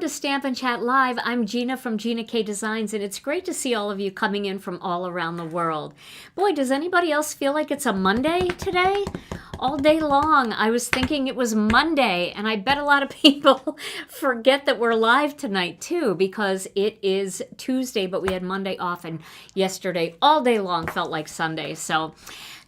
Welcome to Stampin' Chat Live. I'm Gina from Gina K Designs, and it's great to see all of you coming in from all around the world. Boy, does anybody else feel like it's a Monday today? All day long, I was thinking it was Monday, and I bet a lot of people forget that we're live tonight, too, because it is Tuesday, but we had Monday off, and yesterday, all day long, felt like Sunday, so...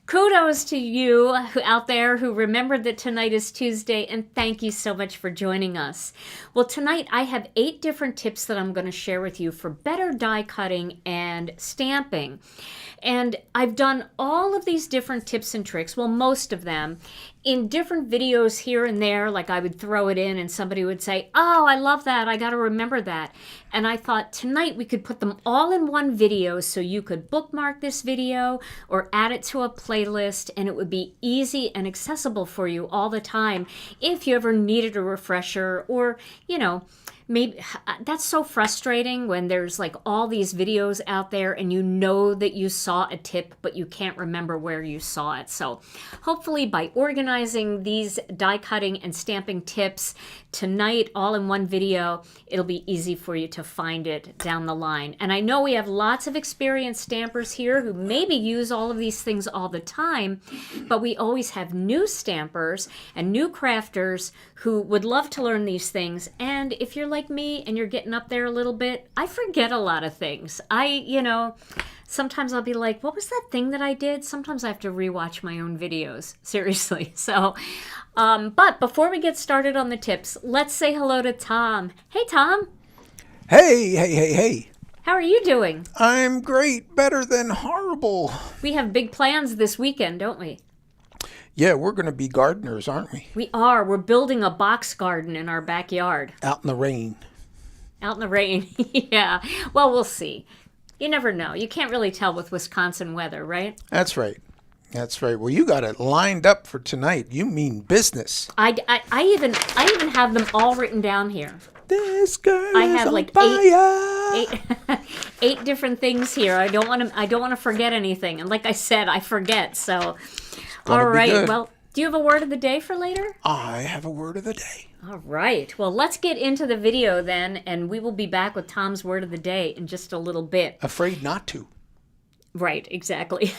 Kudos to you out there who remembered that tonight is Tuesday, and thank you so much for joining us. Well, tonight I have 8 different tips that I'm going to share with you for better die cutting and stamping. And I've done all of these different tips and tricks, well, most of them, in different videos here and there. Like I would throw it in and somebody would say, oh, I love that, I got to remember that. And I thought tonight we could put them all in one video so you could bookmark this video or add it to a playlist, and it would be easy and accessible for you all the time if you ever needed a refresher, or, you know, maybe that's so frustrating when there's like all these videos out there and you know that you saw a tip, but you can't remember where you saw it. So hopefully by organizing these die cutting and stamping tips tonight all in one video, it'll be easy for you to find it down the line. And I know we have lots of experienced stampers here who maybe use all of these things all the time, but we always have new stampers and new crafters who would love to learn these things. And if you're like me and you're getting up there a little bit, I forget a lot of things. Sometimes I'll be like, what was that thing that I did? Sometimes I have to rewatch my own videos, seriously. So, but before we get started on the tips, let's say hello to Tom. Hey, Tom. Hey. How are you doing? I'm great, better than horrible. We have big plans this weekend, don't we? Yeah, we're going to be gardeners, aren't we? We are. We're building a box garden in our backyard. Out in the rain. Out in the rain, yeah. Well, we'll see. You never know. You can't really tell with Wisconsin weather, right? That's right. Well, you got it lined up for tonight. You mean business. I even have them all written down here. This girl I have is like on fire. eight different things here. I don't want to forget anything. And like I said, I forget. So, all right. Well, do you have a word of the day for later? I have a word of the day. All right. Well, let's get into the video then, and we will be back with Tom's word of the day in just a little bit. Afraid not to. Right, exactly.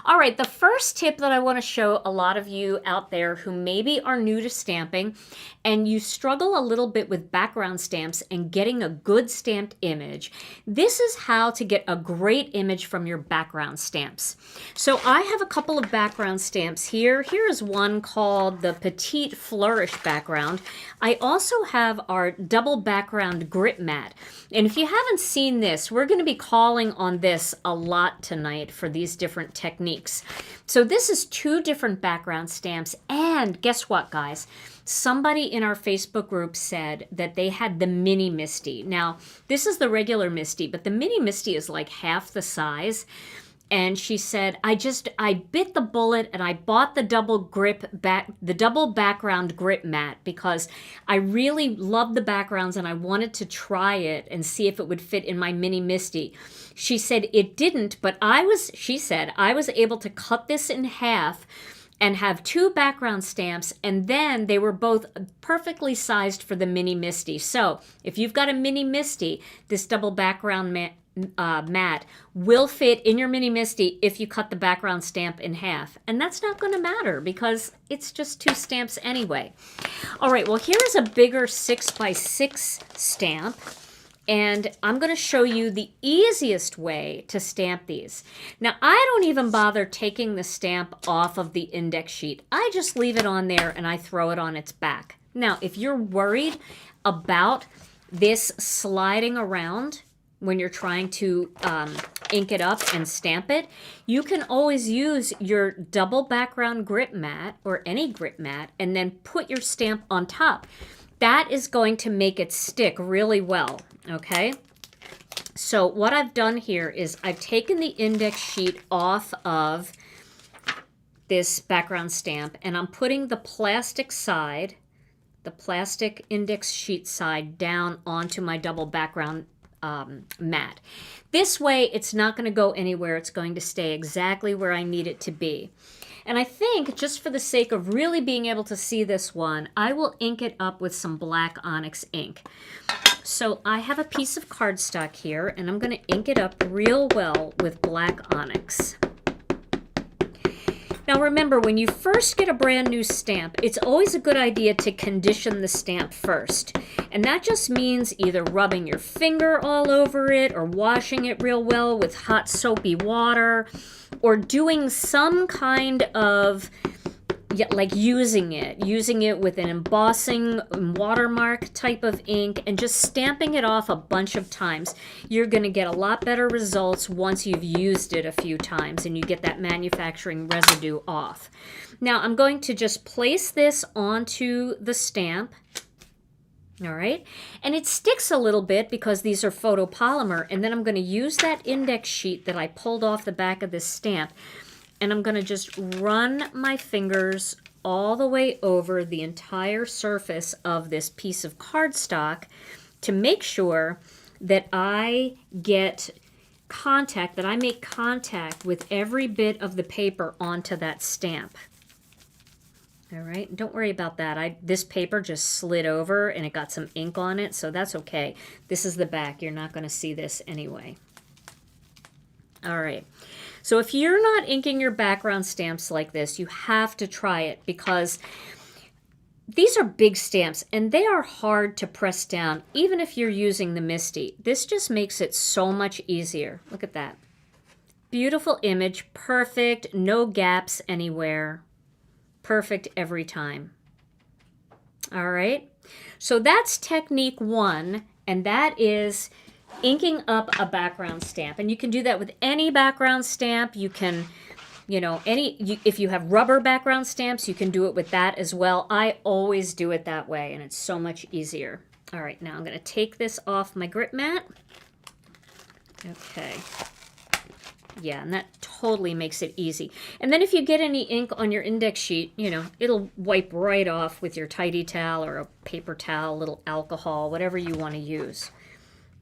All right, the first tip that I want to show a lot of you out there who maybe are new to stamping and you struggle a little bit with background stamps and getting a good stamped image, this is how to get a great image from your background stamps. So I have a couple of background stamps here. Here is one called the Petite Flourish background. I also have our double background grip mat. And if you haven't seen this, we're going to be calling on this a lot tonight for these different techniques. So this is 2 different background stamps, and guess what, guys? Somebody in our Facebook group said that they had the mini Misty. Now, this is the regular Misty, but the mini Misty is like half the size. And she said, I bit the bullet and I bought the double background grip mat because I really love the backgrounds and I wanted to try it and see if it would fit in my mini Misty. She said it didn't, but she said I was able to cut this in half and have 2 background stamps, and then they were both perfectly sized for the mini Misty. So if you've got a mini Misty, this double background mat will fit in your mini Misty if you cut the background stamp in half. And that's not going to matter because it's just 2 stamps anyway. All right, well, here is a bigger 6x6 stamp. And I'm going to show you the easiest way to stamp these. Now, I don't even bother taking the stamp off of the index sheet. I just leave it on there and I throw it on its back. Now, if you're worried about this sliding around when you're trying to ink it up and stamp it, you can always use your double background grip mat or any grip mat and then put your stamp on top. That is going to make it stick really well, okay? So what I've done here is I've taken the index sheet off of this background stamp and I'm putting the plastic side, the plastic index sheet side down onto my double background mat. This way it's not going to go anywhere. It's going to stay exactly where I need it to be. And I think, just for the sake of really being able to see this one, I will ink it up with some black onyx ink. So I have a piece of cardstock here, and I'm going to ink it up real well with black onyx. Now remember, when you first get a brand new stamp, it's always a good idea to condition the stamp first. And that just means either rubbing your finger all over it or washing it real well with hot soapy water or doing some kind of like using it with an embossing watermark type of ink and just stamping it off a bunch of times. You're going to get a lot better results once you've used it a few times and you get that manufacturing residue off. Now I'm going to just place this onto the stamp. All right, and it sticks a little bit because these are photopolymer, and then I'm going to use that index sheet that I pulled off the back of this stamp, and I'm going to just run my fingers all the way over the entire surface of this piece of cardstock to make sure that I get contact, that I make contact with every bit of the paper onto that stamp. All right, don't worry about that. This paper just slid over and it got some ink on it, so that's okay. This is the back. You're not going to see this anyway. All right, so if you're not inking your background stamps like this, you have to try it because these are big stamps and they are hard to press down, even if you're using the MISTI. This just makes it so much easier. Look at that. Beautiful image, perfect, no gaps anywhere. Perfect every time. All right, so that's technique one, and that is inking up a background stamp. And you can do that with any background stamp. You can, if you have rubber background stamps, you can do it with that as well. I always do it that way, and it's so much easier. All right, now I'm going to take this off my grip mat. Okay. Yeah, and that totally makes it easy. And then if you get any ink on your index sheet, it'll wipe right off with your tidy towel or a paper towel, a little alcohol, whatever you want to use.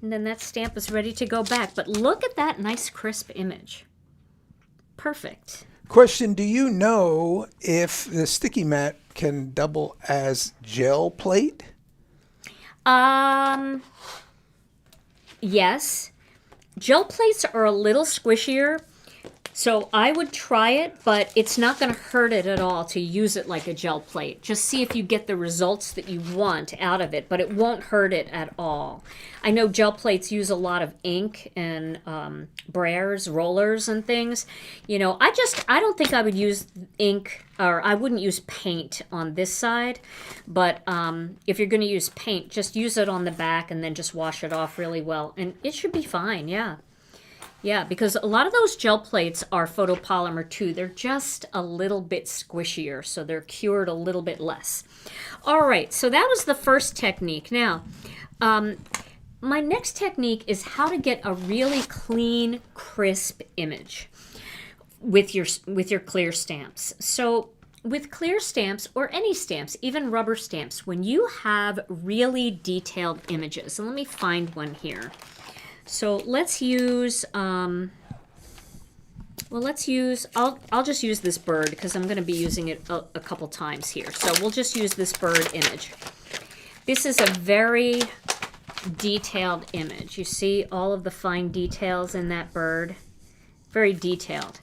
And then that stamp is ready to go back. But look at that nice crisp image. Perfect. Question, do you know if the sticky mat can double as gel plate? Yes. Gel plates are a little squishier, so I would try it, but it's not going to hurt it at all to use it like a gel plate. Just see if you get the results that you want out of it, but it won't hurt it at all. I know gel plates use a lot of ink and brares, rollers, and things. I don't think I would use ink, or I wouldn't use paint on this side, but if you're going to use paint, just use it on the back and then just wash it off really well, and it should be fine, yeah. Yeah, because a lot of those gel plates are photopolymer too. They're just a little bit squishier, so they're cured a little bit less. All right, so that was the first technique. Now, my next technique is how to get a really clean, crisp image with your clear stamps. So with clear stamps or any stamps, even rubber stamps, when you have really detailed images, and let me find one here. So let's use, I'll just use this bird because I'm going to be using it a couple times here. So we'll just use this bird image. This is a very detailed image. You see all of the fine details in that bird? Very detailed.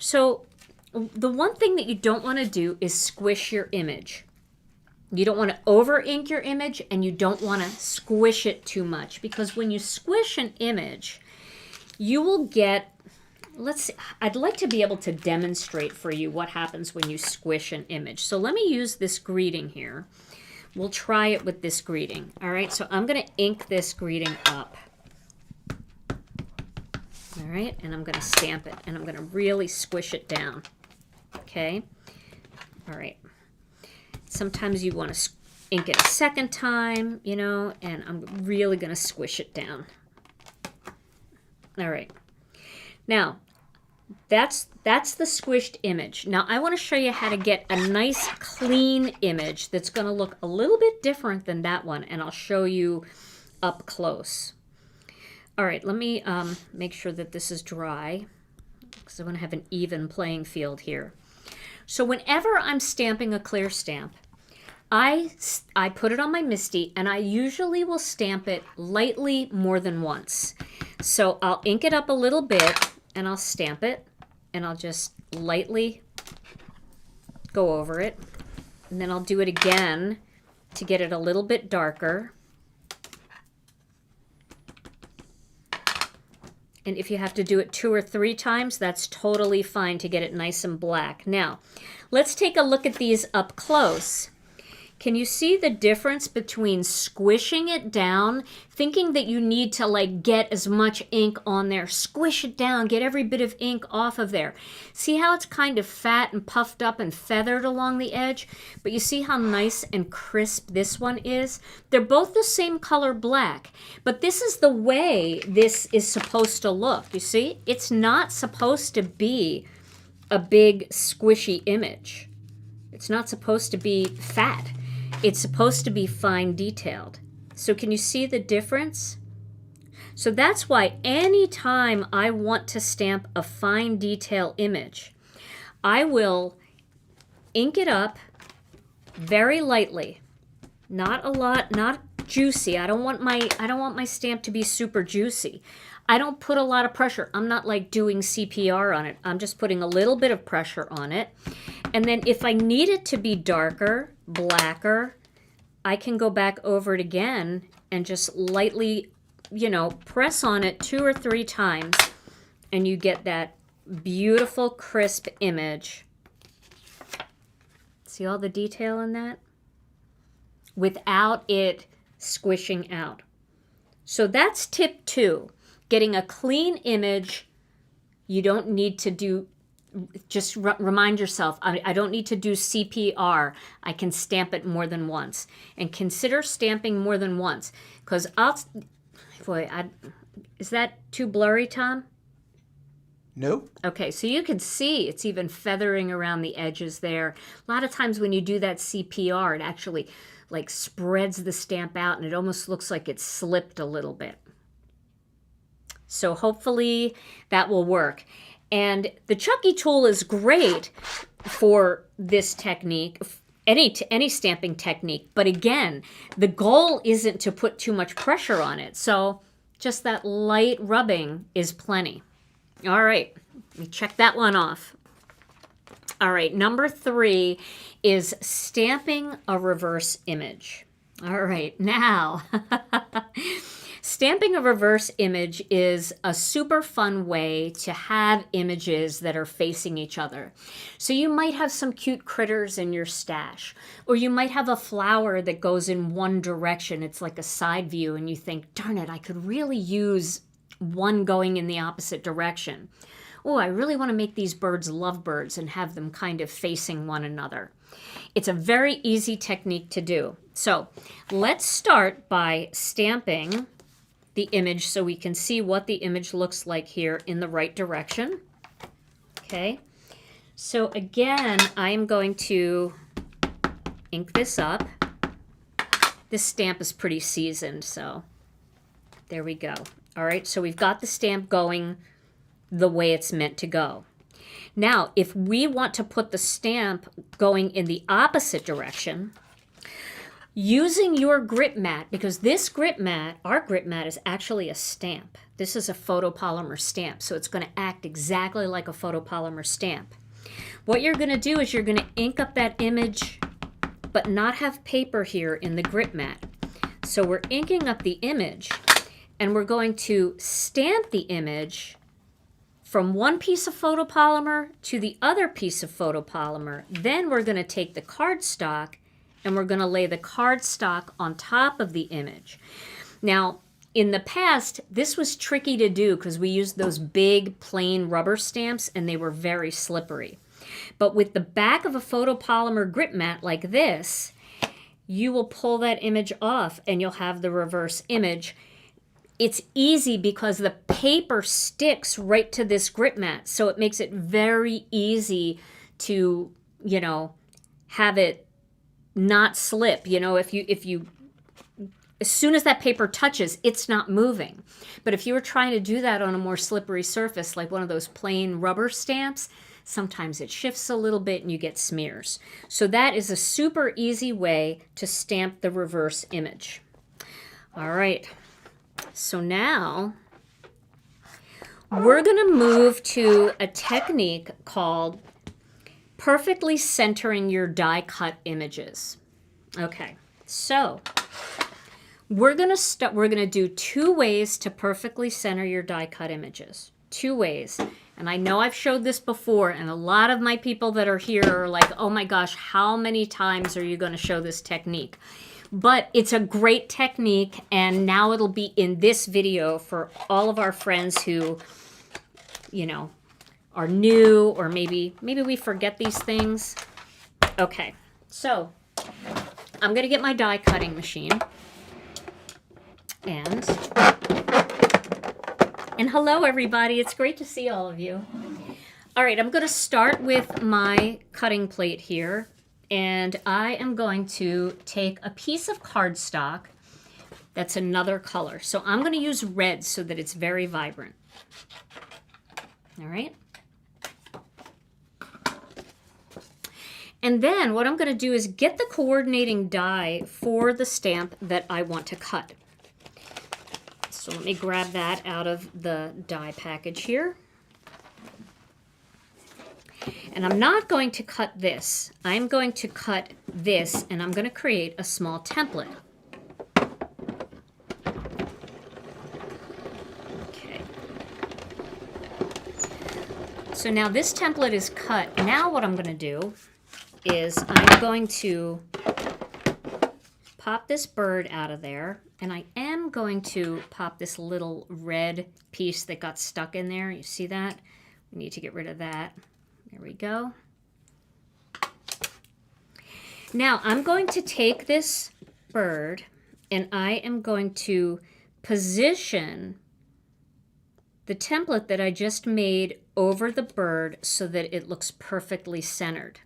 So the one thing that you don't want to do is squish your image. You don't want to over ink your image, and you don't want to squish it too much, because when you squish an image, you will get, I'd like to be able to demonstrate for you what happens when you squish an image. So let me use this greeting here. We'll try it with this greeting. All right, so I'm going to ink this greeting up. All right, and I'm going to stamp it, and I'm going to really squish it down. Okay, all right. Sometimes you want to ink it a second time, and I'm really going to squish it down. All right. Now, that's the squished image. Now, I want to show you how to get a nice, clean image that's going to look a little bit different than that one, and I'll show you up close. All right, let me make sure that this is dry, because I want to have an even playing field here. So whenever I'm stamping a clear stamp, I put it on my MISTI, and I usually will stamp it lightly more than once. So I'll ink it up a little bit, and I'll stamp it, and I'll just lightly go over it. And then I'll do it again to get it a little bit darker. And if you have to do it 2 or 3 times, that's totally fine to get it nice and black. Now, let's take a look at these up close. Can you see the difference between squishing it down, thinking that you need to like get as much ink on there, squish it down, get every bit of ink off of there. See how it's kind of fat and puffed up and feathered along the edge? But you see how nice and crisp this one is? They're both the same color black, but this is the way this is supposed to look. You see? It's not supposed to be a big squishy image. It's not supposed to be fat. It's supposed to be fine detailed. So can you see the difference? So that's why anytime I want to stamp a fine detail image, I will ink it up very lightly. Not a lot, not juicy. I don't want my stamp to be super juicy. I don't put a lot of pressure. I'm not like doing CPR on it. I'm just putting a little bit of pressure on it. And then if I need it to be darker, blacker, I can go back over it again and just lightly, press on it 2 or 3 times, and you get that beautiful crisp image. See all the detail in that? Without it squishing out. So that's tip 2. Getting a clean image. You don't need to do, just remind yourself, I don't need to do CPR. I can stamp it more than once. And consider stamping more than once. Because is that too blurry, Tom? Nope. Okay, so you can see it's even feathering around the edges there. A lot of times when you do that CPR, it actually like spreads the stamp out and it almost looks like it's slipped a little bit. So hopefully that will work. And the Chucky tool is great for this technique, any stamping technique. But again, the goal isn't to put too much pressure on it. So just that light rubbing is plenty. All right, let me check that one off. All right, number 3 is stamping a reverse image. All right, now... Stamping a reverse image is a super fun way to have images that are facing each other. So you might have some cute critters in your stash, or you might have a flower that goes in one direction. It's like a side view, and you think, darn it, I could really use one going in the opposite direction. Oh, I really want to make these birds lovebirds and have them kind of facing one another. It's a very easy technique to do. So let's start by stamping the image so we can see what the image looks like here in the right direction. Okay, so again, I'm going to ink this up. This stamp is pretty seasoned, so there we go. All right, so we've got the stamp going the way it's meant to go. Now, if we want to put the stamp going in the opposite direction, using your grip mat, because this grip mat, our grip mat is actually a stamp. This is a photopolymer stamp, so it's going to act exactly like a photopolymer stamp. What you're going to do is you're going to ink up that image, but not have paper here in the grip mat. So we're inking up the image, and we're going to stamp the image from one piece of photopolymer to the other piece of photopolymer. Then we're going to take the cardstock and we're going to lay the cardstock on top of the image. Now, in the past, this was tricky to do because we used those big plain rubber stamps and they were very slippery. But with the back of a photopolymer grip mat like this, you will pull that image off and you'll have the reverse image. It's easy because the paper sticks right to this grip mat, so it makes it very easy to, have it not slip. If you as soon as that paper touches, it's not moving. But if you were trying to do that on a more slippery surface, like one of those plain rubber stamps, Sometimes it shifts a little bit and you get smears. So that is a super easy way to stamp the reverse image. All right, so now we're going to move to a technique called perfectly centering your die cut images. Okay, so we're going to do 2 ways to perfectly center your die cut images. 2 ways. And I know I've showed this before, and a lot of my people that are here are like, oh my gosh, how many times are you going to show this technique? But it's a great technique, and now it'll be in this video for all of our friends who, you know, are new, or maybe we forget these things. Okay, so I'm going to get my die cutting machine. And hello, everybody. It's great to see all of you. All right, I'm going to start with my cutting plate here. And I am going to take a piece of cardstock that's another color. So I'm going to use red so that it's very vibrant. All right. And then what I'm going to do is get the coordinating die for the stamp that I want to cut. So let me grab that out of the die package here. And I'm not going to cut this. I'm going to cut this, and I'm going to create a small template. Okay. So now this template is cut. Now what I'm going to do is I'm going to pop this bird out of there, and I am going to pop this little red piece that got stuck in there. You see that? We need to get rid of that. There we go. Now I'm going to take this bird and I am going to position the template that I just made over the bird so that it looks perfectly centered.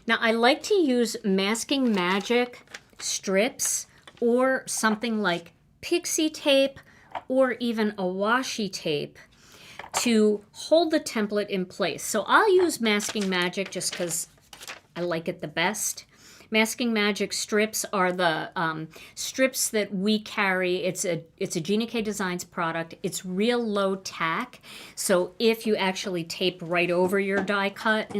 Now I like to use Masking Magic strips or something like pixie tape or even a washi tape to hold the template in place. So I'll use Masking Magic just because I like it the best. Masking Magic strips are the strips that we carry. It's a Gina K Designs product. It's real low tack. So if you actually tape right over your die cut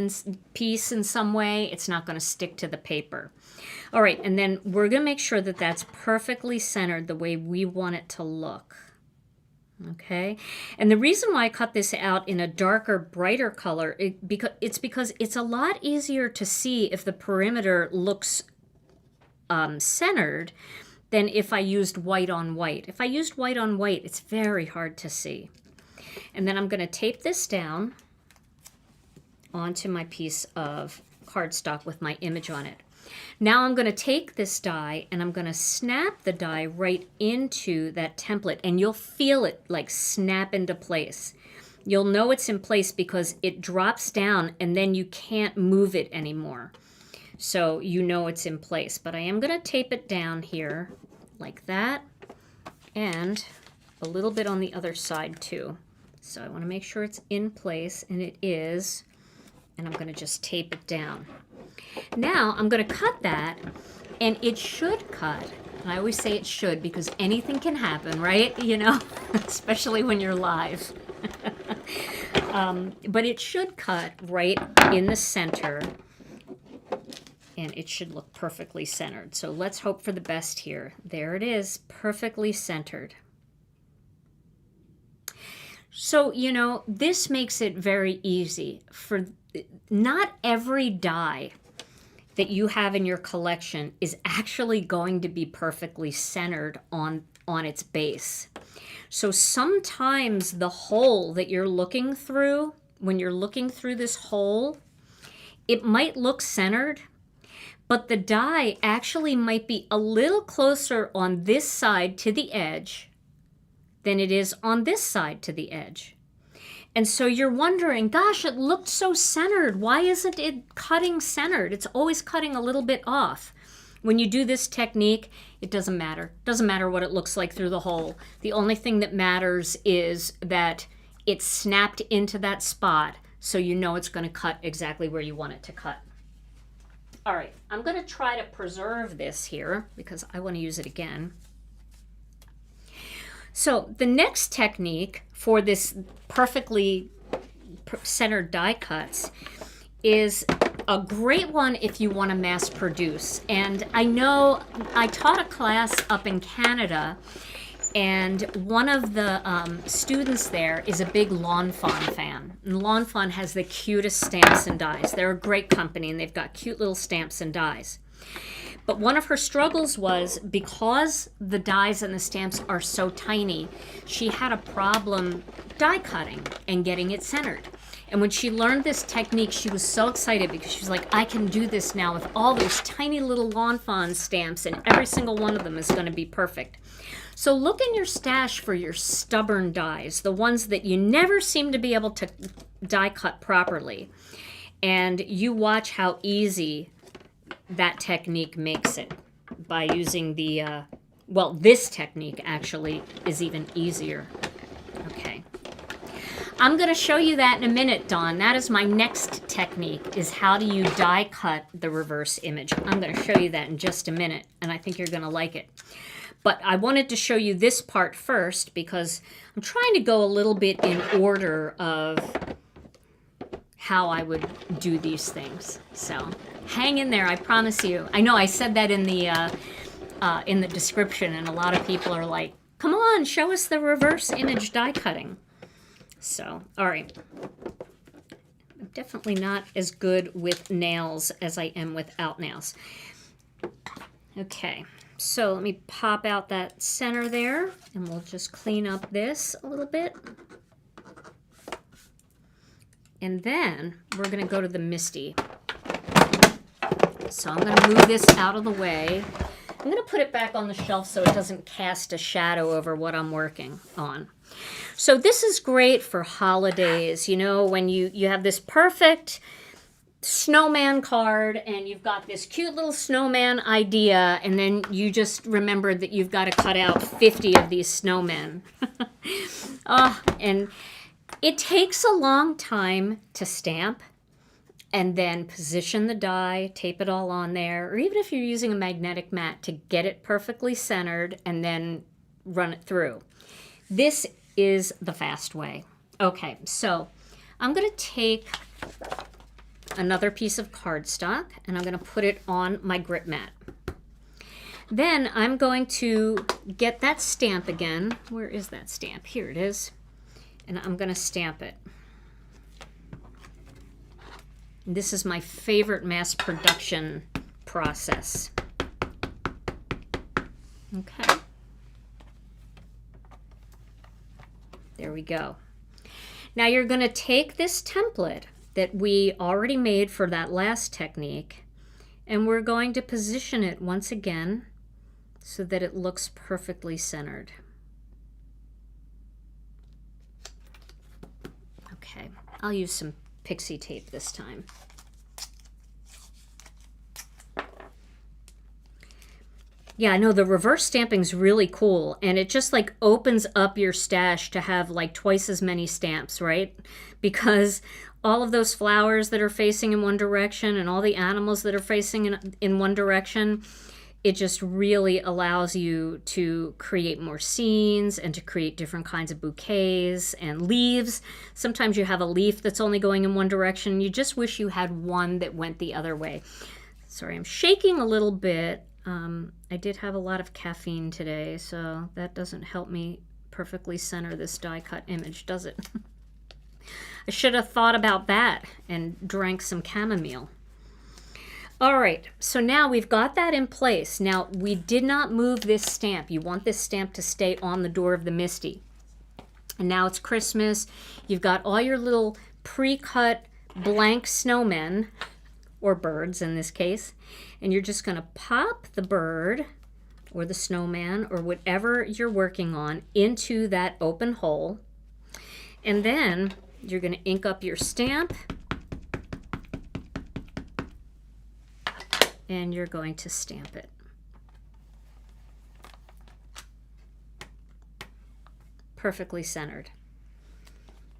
piece in some way, it's not going to stick to the paper. All right, and then we're going to make sure that that's perfectly centered the way we want it to look. Okay, and the reason why I cut this out in a darker, brighter color, it's because it's a lot easier to see if the perimeter looks centered than if I used white on white. If I used white on white, it's very hard to see. And then I'm going to tape this down onto my piece of cardstock with my image on it. Now I'm going to take this die and I'm going to snap the die right into that template, and you'll feel it like snap into place. You'll know it's in place because it drops down and then you can't move it anymore. So you know it's in place. But I am going to tape it down here like that, and a little bit on the other side too. So I want to make sure it's in place, and it is. And I'm going to just tape it down. Now I'm going to cut that, and it should cut. And I always say it should because anything can happen, right? You know, especially when you're live. But it should cut right in the center, and it should look perfectly centered. So let's hope for the best here. There it is, perfectly centered. So, you know, this makes it very easy. For not every die that you have in your collection is actually going to be perfectly centered on its base. So sometimes the hole that you're looking through, when you're looking through this hole, it might look centered, but the die actually might be a little closer on this side to the edge than it is on this side to the edge. And so you're wondering, gosh, it looked so centered. Why isn't it cutting centered? It's always cutting a little bit off. When you do this technique, it doesn't matter. It doesn't matter what it looks like through the hole. The only thing that matters is that it snapped into that spot so you know it's going to cut exactly where you want it to cut. All right, I'm going to try to preserve this here because I want to use it again. So the next technique for this perfectly centered die cuts is a great one if you want to mass produce. And I know I taught a class up in Canada, and one of the students there is a big Lawn Fawn fan. And Lawn Fawn has the cutest stamps and dies. They're a great company, and they've got cute little stamps and dies. But one of her struggles was because the dies and the stamps are so tiny, she had a problem die cutting and getting it centered. And when she learned this technique, she was so excited because she was like, I can do this now with all those tiny little Lawn Fawn stamps, and every single one of them is going to be perfect. So look in your stash for your stubborn dies, the ones that you never seem to be able to die cut properly. And you watch how easy that technique makes it by using the, well, this technique actually is even easier. Okay. I'm going to show you that in a minute, Dawn. That is my next technique, is how do you die cut the reverse image. I'm going to show you that in just a minute, and I think you're going to like it. But I wanted to show you this part first because I'm trying to go a little bit in order of how I would do these things. So hang in there, I promise you. I know I said that in the description, and a lot of people are like, come on, show us the reverse image die cutting. So, all right. I'm definitely not as good with nails as I am without nails. Okay, so let me pop out that center there, and we'll just clean up this a little bit. And then we're going to go to the Misty. So I'm going to move this out of the way. I'm going to put it back on the shelf so it doesn't cast a shadow over what I'm working on. So this is great for holidays, you know, when you have this perfect snowman card and you've got this cute little snowman idea, and then you just remembered that you've got to cut out 50 of these snowmen. And it takes a long time to stamp and then position the die, tape it all on there, or even if you're using a magnetic mat to get it perfectly centered and then run it through. This is the fast way. Okay, so I'm going to take another piece of cardstock and I'm going to put it on my grip mat. Then I'm going to get that stamp again. Where is that stamp? Here it is. And I'm going to stamp it. This is my favorite mass production process. Okay. There we go. Now you're going to take this template that we already made for that last technique, and we're going to position it once again so that it looks perfectly centered. Okay, I'll use some pixie tape this time. Yeah, I know the reverse stamping's really cool, and it just like opens up your stash to have like twice as many stamps, right? Because all of those flowers that are facing in one direction and all the animals that are facing in one direction, it just really allows you to create more scenes and to create different kinds of bouquets and leaves. Sometimes you have a leaf that's only going in one direction. You just wish you had one that went the other way. Sorry, I'm shaking a little bit. I did have a lot of caffeine today, so that doesn't help me perfectly center this die cut image, does it? I should have thought about that and drank some chamomile. All right, so now we've got that in place. Now, we did not move this stamp. You want this stamp to stay on the door of the Misty. And now it's Christmas. You've got all your little pre-cut blank snowmen, or birds in this case, and you're just going to pop the bird or the snowman or whatever you're working on into that open hole. And then you're going to ink up your stamp, and you're going to stamp it. Perfectly centered.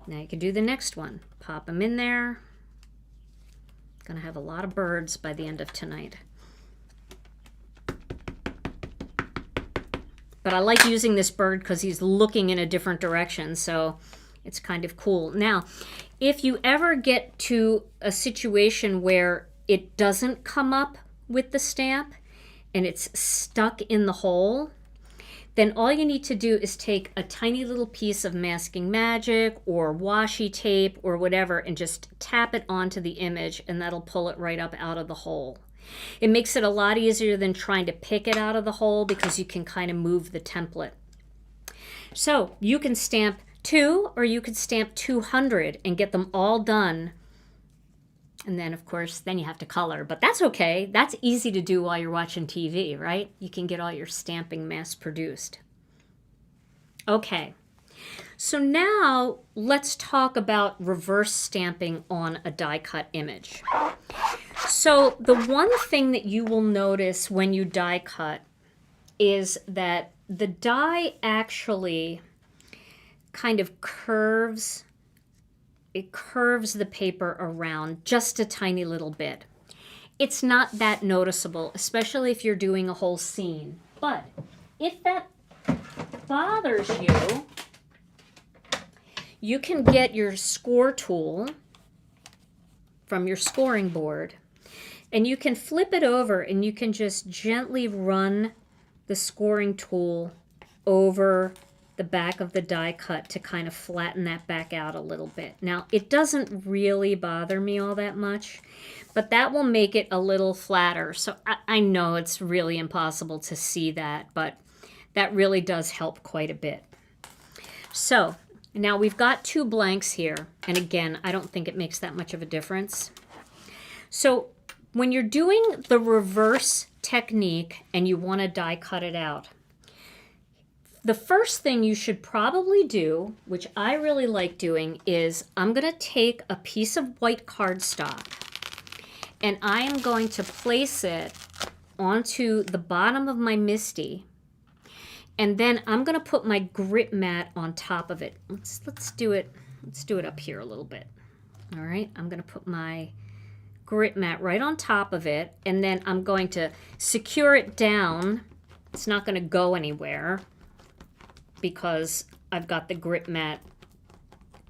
Now you can do the next one. Pop them in there. Gonna have a lot of birds by the end of tonight. But I like using this bird because he's looking in a different direction, so it's kind of cool. Now, if you ever get to a situation where it doesn't come up with the stamp and it's stuck in the hole, then all you need to do is take a tiny little piece of masking magic or washi tape or whatever and just tap it onto the image, and that'll pull it right up out of the hole. It makes it a lot easier than trying to pick it out of the hole because you can kind of move the template. So you can stamp 2 or you could stamp 200 and get them all done. And then, of course, then you have to color. But that's okay. That's easy to do while you're watching TV, right? You can get all your stamping mass-produced. Okay. So now let's talk about reverse stamping on a die-cut image. So the one thing that you will notice when you die cut is that the die actually kind of curves. It curves the paper around just a tiny little bit. It's not that noticeable, especially if you're doing a whole scene. But if that bothers you, you can get your score tool from your scoring board, and you can flip it over and you can just gently run the scoring tool over the back of the die cut to kind of flatten that back out a little bit. Now, it doesn't really bother me all that much, but that will make it a little flatter. So I know it's really impossible to see that, but that really does help quite a bit. So now we've got 2 blanks here, and again, I don't think it makes that much of a difference. So when you're doing the reverse technique and you want to die cut it out, the first thing you should probably do, which I really like doing, is I'm going to take a piece of white cardstock and I am going to place it onto the bottom of my MISTI, and then I'm going to put my grip mat on top of it. Let's do it up here a little bit. All right, I'm going to put my grip mat right on top of it, and then I'm going to secure it down. It's not going to go anywhere because I've got the grip mat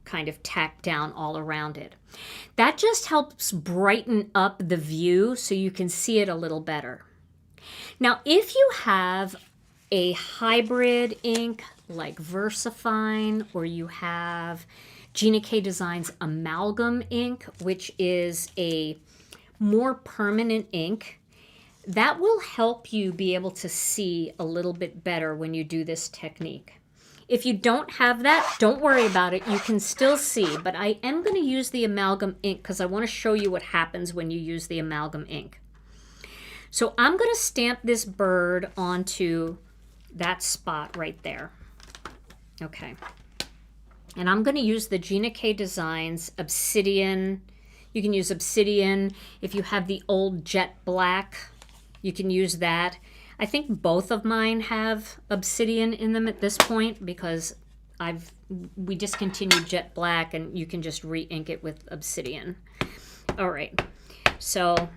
kind of tacked down all around it. That just helps brighten up the view so you can see it a little better. Now, if you have a hybrid ink like VersaFine, or you have Gina K Designs Amalgam ink, which is a more permanent ink, that will help you be able to see a little bit better when you do this technique. If you don't have that, don't worry about it. You can still see, but I am going to use the amalgam ink because I want to show you what happens when you use the amalgam ink. So I'm going to stamp this bird onto that spot right there. Okay. And I'm going to use the Gina K Designs Obsidian. You can use Obsidian. If you have the old Jet Black, you can use that. I think both of mine have Obsidian in them at this point because we discontinued Jet Black, and you can just re-ink it with Obsidian. All right. So,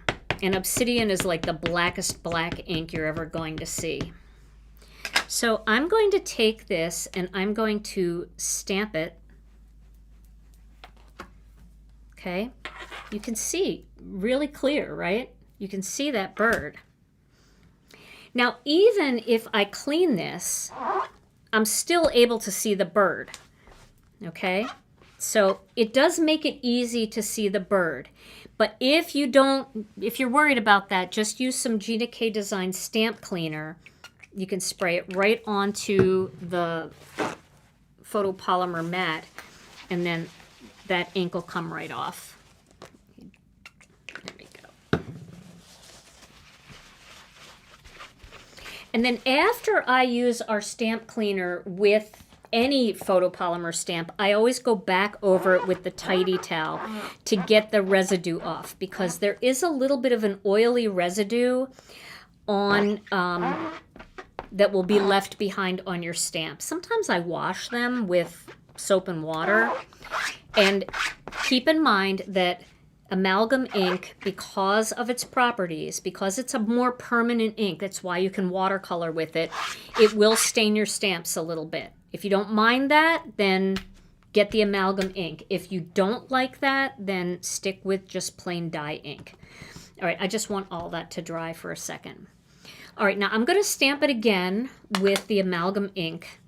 and Obsidian is like the blackest black ink you're ever going to see. So I'm going to take this and I'm going to stamp it. Okay. You can see really clear, right? You can see that bird. Now, even if I clean this, I'm still able to see the bird. Okay. So it does make it easy to see the bird. But if you're worried about that, just use some Gina K Design stamp cleaner. You can spray it right onto the photopolymer mat, and then that ink will come right off. There we go. And then after I use our stamp cleaner with any photopolymer stamp, I always go back over it with the tidy towel to get the residue off, because there is a little bit of an oily residue on that will be left behind on your stamp. Sometimes I wash them with soap and water, And keep in mind that amalgam ink, because of its properties, because it's a more permanent ink, that's why you can watercolor with it, it will stain your stamps a little bit. If you don't mind that, then get the amalgam ink. If you don't like that, then stick with just plain dye ink. All right, I just want all that to dry for a second. All right, now I'm going to stamp it again with the amalgam ink.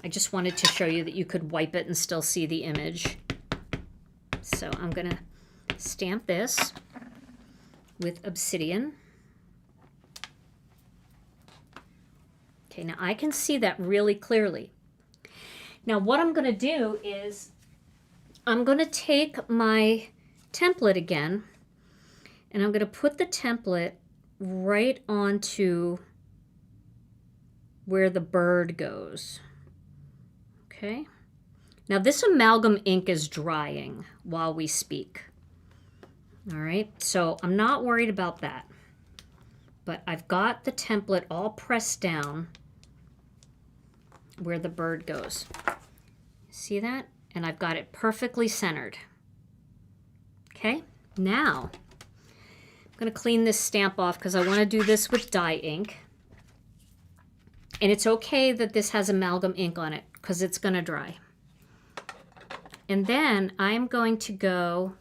I just wanted to show you that you could wipe it and still see the image. So I'm going to stamp this with obsidian. Okay, now I can see that really clearly. Now what I'm going to do is I'm going to take my template again, and I'm going to put the template right onto where the bird goes. Okay. Now this amalgam ink is drying while we speak. All right, so I'm not worried about that. But I've got the template all pressed down where the bird goes. See that? And I've got it perfectly centered. Okay, now I'm going to clean this stamp off because I want to do this with dye ink. And it's okay that this has amalgam ink on it because it's going to dry. And then I'm going to go,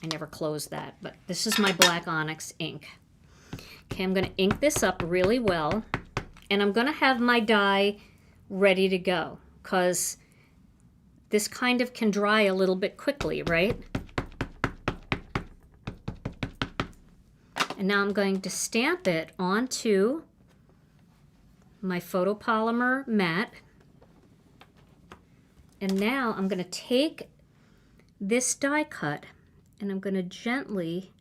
I never closed that, but this is my black onyx ink. Okay, I'm going to ink this up really well, and I'm going to have my dye ready to go because this kind of can dry a little bit quickly, right? And now I'm going to stamp it onto my photopolymer mat. And now I'm going to take this die cut and I'm going to gently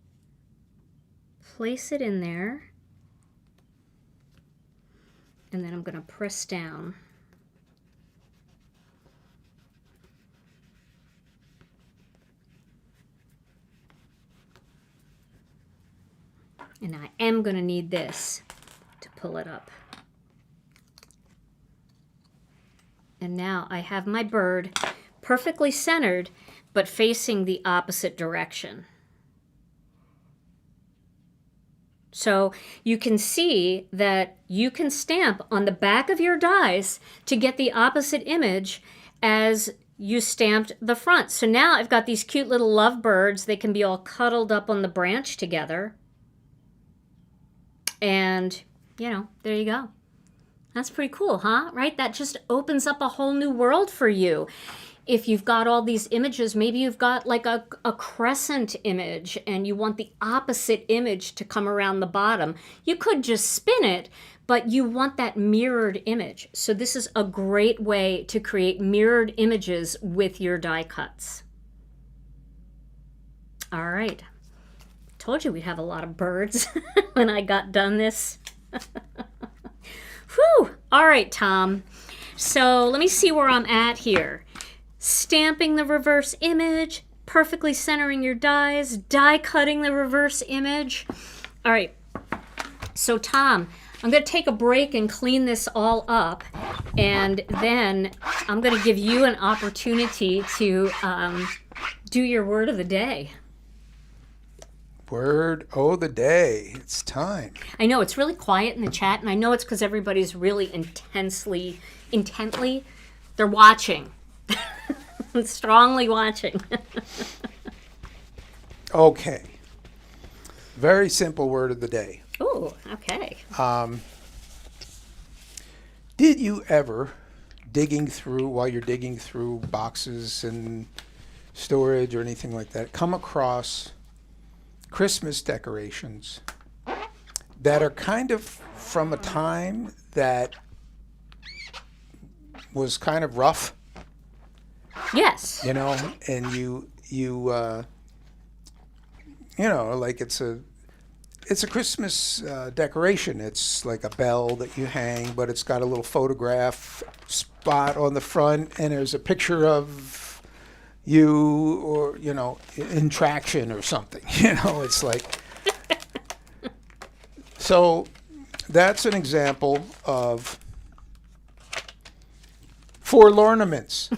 place it in there. And then I'm going to press down. And I am going to need this to pull it up. And now I have my bird perfectly centered, but facing the opposite direction. So you can see that you can stamp on the back of your dies to get the opposite image as you stamped the front. So now I've got these cute little lovebirds. They can be all cuddled up on the branch together. And, you know, there you go. That's pretty cool, huh? Right? That just opens up a whole new world for you. If you've got all these images, maybe you've got like a crescent image and you want the opposite image to come around the bottom. You could just spin it, but you want that mirrored image. So this is a great way to create mirrored images with your die cuts. All right. Told you we'd have a lot of birds when I got done this. Whew. All right, Tom. So let me see where I'm at here. Stamping the reverse image, perfectly centering your dies, die cutting the reverse image. All right. So Tom, I'm going to take a break and clean this all up, and then I'm going to give you an opportunity to do your word of the day. Word of the day. It's time. I know it's really quiet in the chat, and I know it's because everybody's really intently, they're watching. Strongly watching. Okay. Very simple word of the day. Oh, okay. Did you ever, while you're digging through boxes and storage or anything like that, come across Christmas decorations that are kind of from a time that was kind of rough? Yes. You know, and you know, like it's a Christmas decoration. It's like a bell that you hang, but it's got a little photograph spot on the front, and there's a picture of you, or, you know, in traction or something. You know, it's like... So that's an example of forlornaments.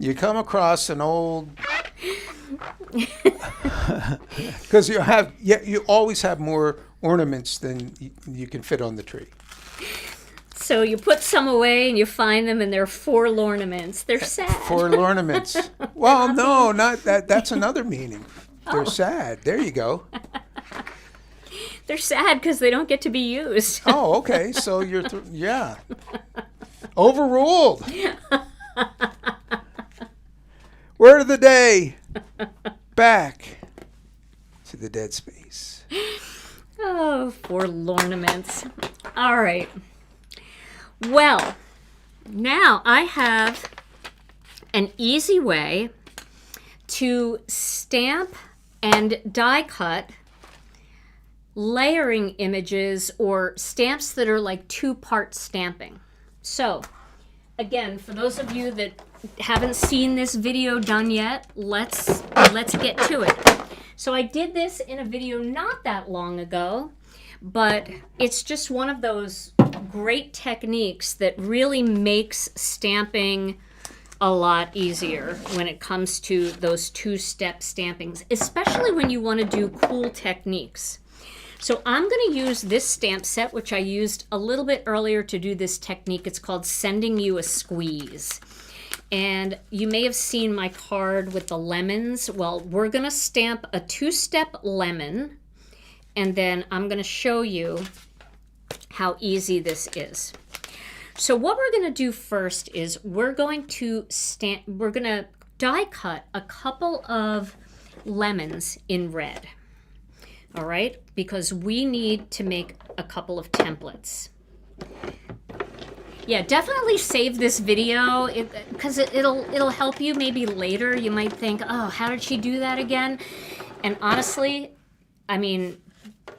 you come across an old, because you always have more ornaments than you can fit on the tree. So you put some away and you find them and they're forlornaments. They're sad. Forlornaments. Well, no, not that. That's another meaning. They're Oh. sad. There you go. They're sad because they don't get to be used. Oh, okay. So yeah. Overruled. Word of the day. Back to the dead space. Oh, forlornaments. All right. Well, now I have an easy way to stamp and die cut layering images or stamps that are like two-part stamping. So, again, for those of you that haven't seen this video done yet, let's get to it. So I did this in a video not that long ago, but it's just one of those great techniques that really makes stamping a lot easier when it comes to those two-step stampings, especially when you want to do cool techniques. So I'm going to use this stamp set, which I used a little bit earlier to do this technique. It's called Sending You a Squeeze. And you may have seen my card with the lemons. Well, we're going to stamp a two-step lemon, and then I'm going to show you how easy this is. So what we're going to do first is we're going to die cut a couple of lemons in red. All right, because we need to make a couple of templates. Yeah, definitely save this video because it'll help you maybe later. You might think, oh, how did she do that again? And honestly, I mean,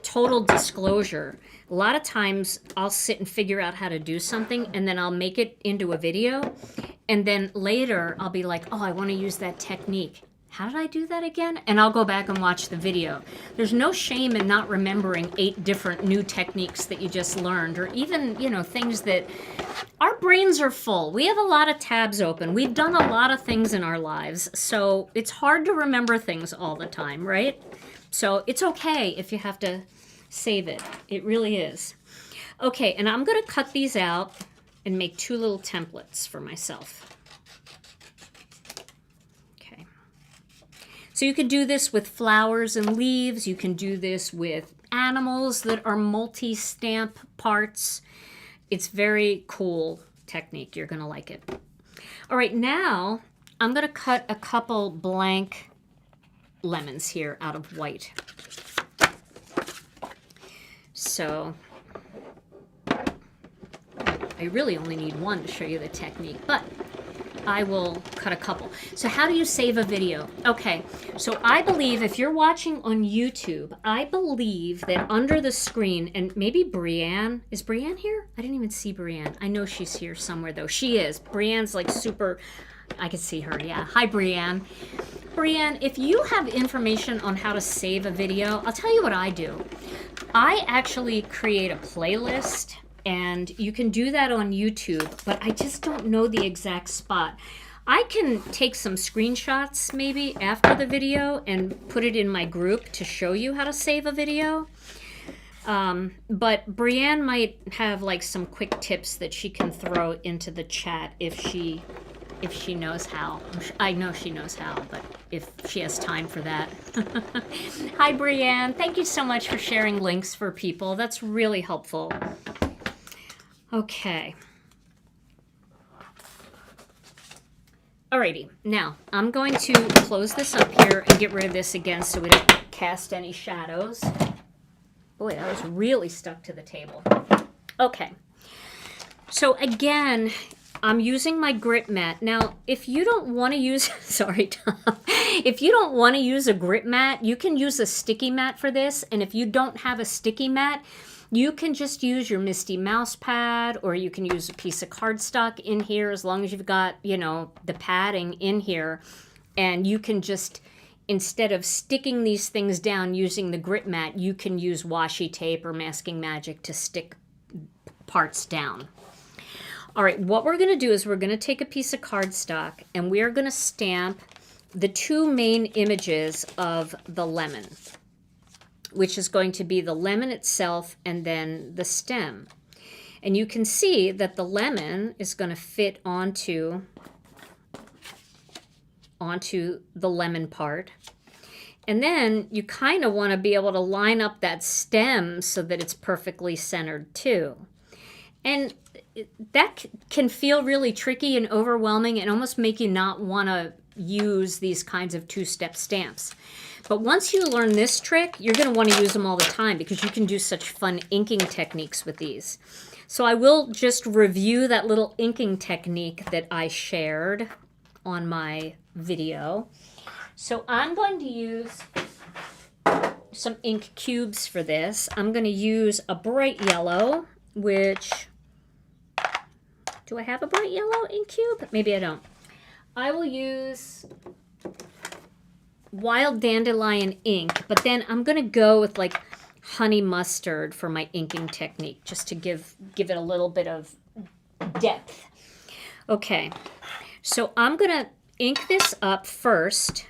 total disclosure, a lot of times I'll sit and figure out how to do something and then I'll make it into a video. And then later I'll be like, oh, I want to use that technique. How did I do that again? And I'll go back and watch the video. There's no shame in not remembering 8 different new techniques that you just learned, or even, things that our brains are full. We have a lot of tabs open. We've done a lot of things in our lives, so it's hard to remember things all the time, right? So it's okay if you have to save it. It really is. Okay, and I'm going to cut these out and make 2 little templates for myself. So you could do this with flowers and leaves. You can do this with animals that are multi-stamp parts. It's very cool technique. You're going to like it. All right, now I'm going to cut a couple blank lemons here out of white. So I really only need one to show you the technique, but I will cut a couple. So how do you save a video? Okay, so I believe if you're watching on YouTube, I believe that under the screen, and maybe Brianne, is Brianne here? I didn't even see Brianne. I know she's here somewhere though. She is. Brianne's like super, I can see her, yeah. Hi, Brianne. Brianne, if you have information on how to save a video, I'll tell you what I do. I actually create a playlist, and you can do that on YouTube, but I just don't know the exact spot. I can take some screenshots maybe after the video and put it in my group to show you how to save a video. But Brianne might have like some quick tips that she can throw into the chat if she knows how. I know she knows how, but if she has time for that. Hi, Brianne. Thank you so much for sharing links for people. That's really helpful. Okay. Alrighty, now I'm going to close this up here and get rid of this again so we don't cast any shadows. Boy, that was really stuck to the table. Okay, so again, I'm using my grit mat. Now, if you don't want to use, sorry, Tom. If you don't want to use a grit mat, you can use a sticky mat for this. And if you don't have a sticky mat, you can just use your Misty mouse pad, or you can use a piece of cardstock in here as long as you've got, the padding in here. And you can just, instead of sticking these things down using the grit mat, you can use washi tape or masking magic to stick parts down. All right, what we're going to do is we're going to take a piece of cardstock and we are going to stamp the two main images of the lemon, which is going to be the lemon itself and then the stem. And you can see that the lemon is going to fit onto the lemon part. And then you kind of want to be able to line up that stem so that it's perfectly centered too. And that can feel really tricky and overwhelming and almost make you not want to use these kinds of two-step stamps. But once you learn this trick, you're going to want to use them all the time because you can do such fun inking techniques with these. So I will just review that little inking technique that I shared on my video. So I'm going to use some ink cubes for this. I'm going to use a bright yellow, which... Do I have a bright yellow ink cube? Maybe I don't. I will use wild dandelion ink, but then I'm going to go with like honey mustard for my inking technique, just to give it a little bit of depth. Okay, so I'm going to ink this up first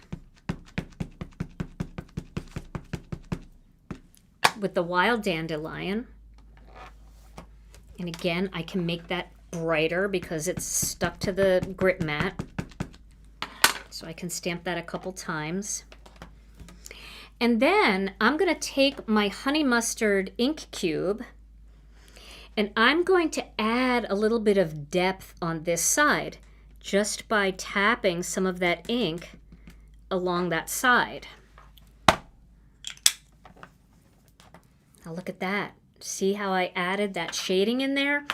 with the wild dandelion. And again, I can make that brighter because it's stuck to the grip mat. So I can stamp that a couple times. And then I'm going to take my honey mustard ink cube and I'm going to add a little bit of depth on this side just by tapping some of that ink along that side. Now look at that. See how I added that shading in there?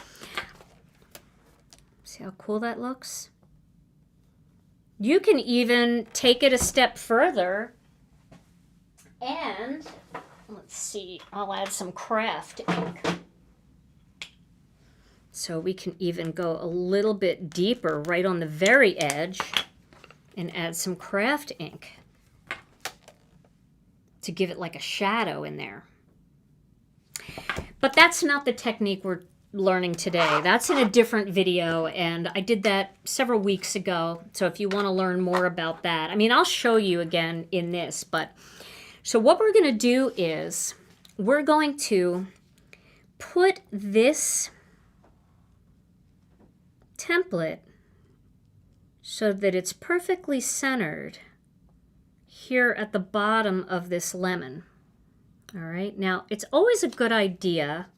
See how cool that looks? You can even take it a step further and, let's see, I'll add some craft ink. So we can even go a little bit deeper right on the very edge and add some craft ink to give it like a shadow in there. But that's not the technique we're learning today. That's in a different video, and I did that several weeks ago. So if you want to learn more about that, I mean, I'll show you again in this. But so what we're going to do is we're going to put this template so that it's perfectly centered here at the bottom of this lemon. All right, now it's always a good idea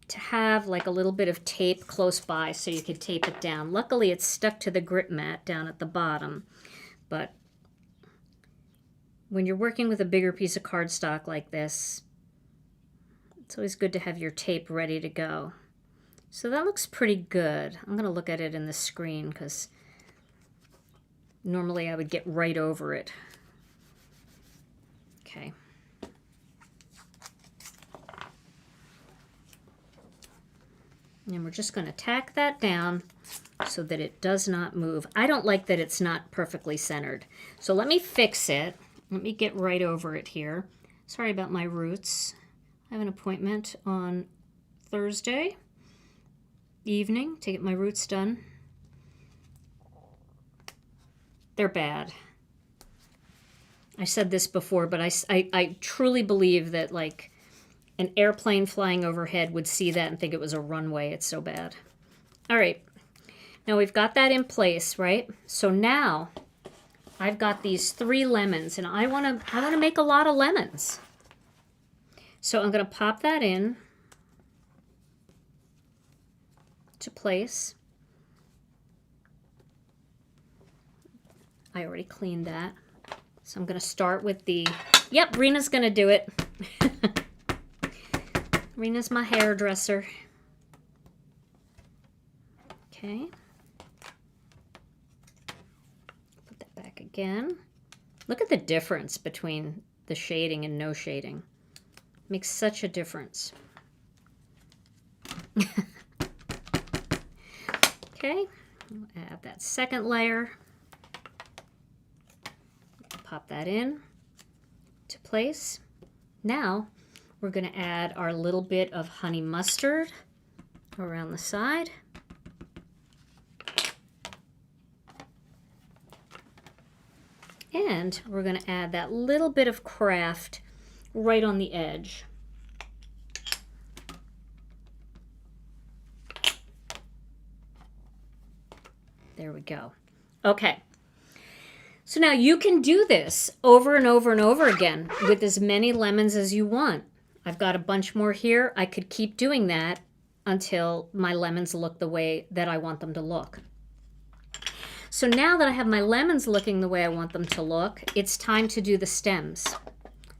to have like a little bit of tape close by so you could tape it down. Luckily, it's stuck to the grip mat down at the bottom, but when you're working with a bigger piece of cardstock like this, it's always good to have your tape ready to go. So that looks pretty good. I'm going to look at it in the screen because normally I would get right over it. Okay. And we're just going to tack that down so that it does not move. I don't like that it's not perfectly centered. So let me fix it. Let me get right over it here. Sorry about my roots. I have an appointment on Thursday evening to get my roots done. They're bad. I said this before, but I truly believe that like an airplane flying overhead would see that and think it was a runway. It's so bad. All right. Now we've got that in place, right? So now I've got these 3 lemons and I want to make a lot of lemons. So I'm going to pop that in to place. I already cleaned that. So I'm going to start with the, yep, Rena's going to do it. Rena's my hairdresser. Okay. Put that back again. Look at the difference between the shading and no shading. Makes such a difference. Okay. I'll add that second layer. Pop that in to place. Now we're going to add our little bit of honey mustard around the side. And we're going to add that little bit of craft right on the edge. There we go. Okay. So now you can do this over and over and over again with as many lemons as you want. I've got a bunch more here. I could keep doing that until my lemons look the way that I want them to look. So now that I have my lemons looking the way I want them to look, it's time to do the stems.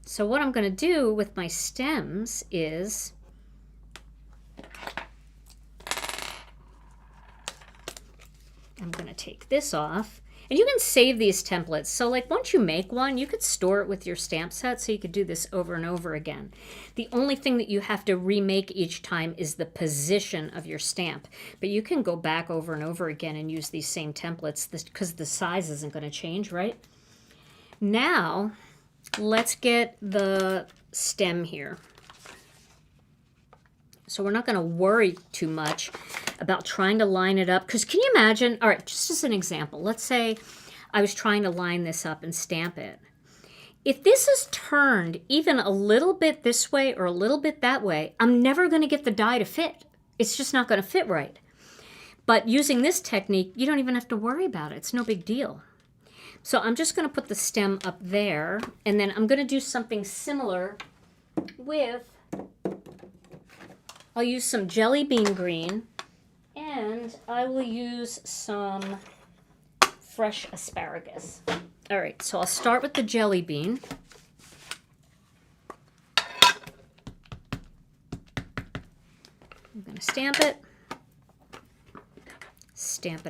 So what I'm going to do with my stems is I'm going to take this off. And you can save these templates. So like once you make one, you could store it with your stamp set, so you could do this over and over again. The only thing that you have to remake each time is the position of your stamp. But you can go back over and over again and use these same templates because the size isn't going to change, right? Now, let's get the stem here. So we're not going to worry too much about trying to line it up. Because can you imagine, all right, just as an example, let's say I was trying to line this up and stamp it. If this is turned even a little bit this way or a little bit that way, I'm never going to get the die to fit. It's just not going to fit right. But using this technique, you don't even have to worry about it. It's no big deal. So I'm just going to put the stem up there, and then I'm going to do something similar with, I'll use some jelly bean green, and I will use some fresh asparagus. All right, so I'll start with the jelly bean. I'm going to stamp it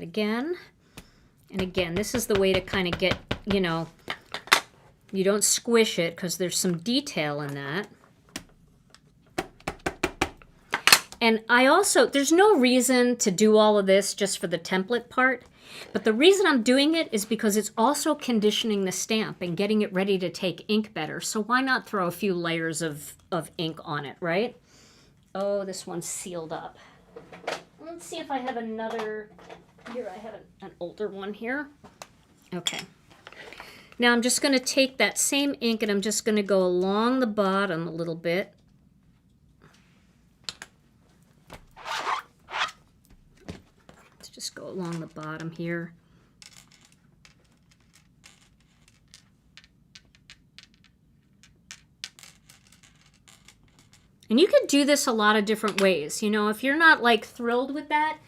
again. And again, this is the way to kind of get, you know, you don't squish it because there's some detail in that. And I also, there's no reason to do all of this just for the template part, but the reason I'm doing it is because it's also conditioning the stamp and getting it ready to take ink better. So why not throw a few layers of ink on it, right? Oh, this one's sealed up. Let's see if I have another, here I have an older one here. Okay. Now I'm just going to take that same ink and I'm just going to go along the bottom a little bit. Just go along the bottom here. And you could do this a lot of different ways. You know, if you're not like thrilled with that,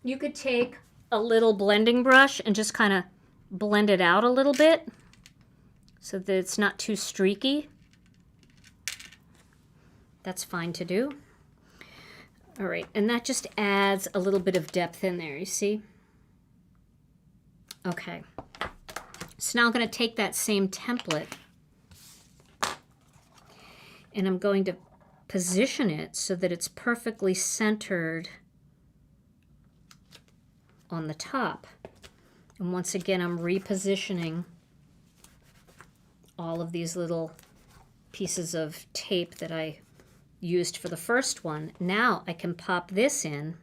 you could take a little blending brush and just kind of blend it out a little bit so that it's not too streaky. That's fine to do. All right, and that just adds a little bit of depth in there, you see? Okay. So now I'm going to take that same template and I'm going to position it so that it's perfectly centered on the top. And once again, I'm repositioning all of these little pieces of tape that I used for the first one. Now I can pop this in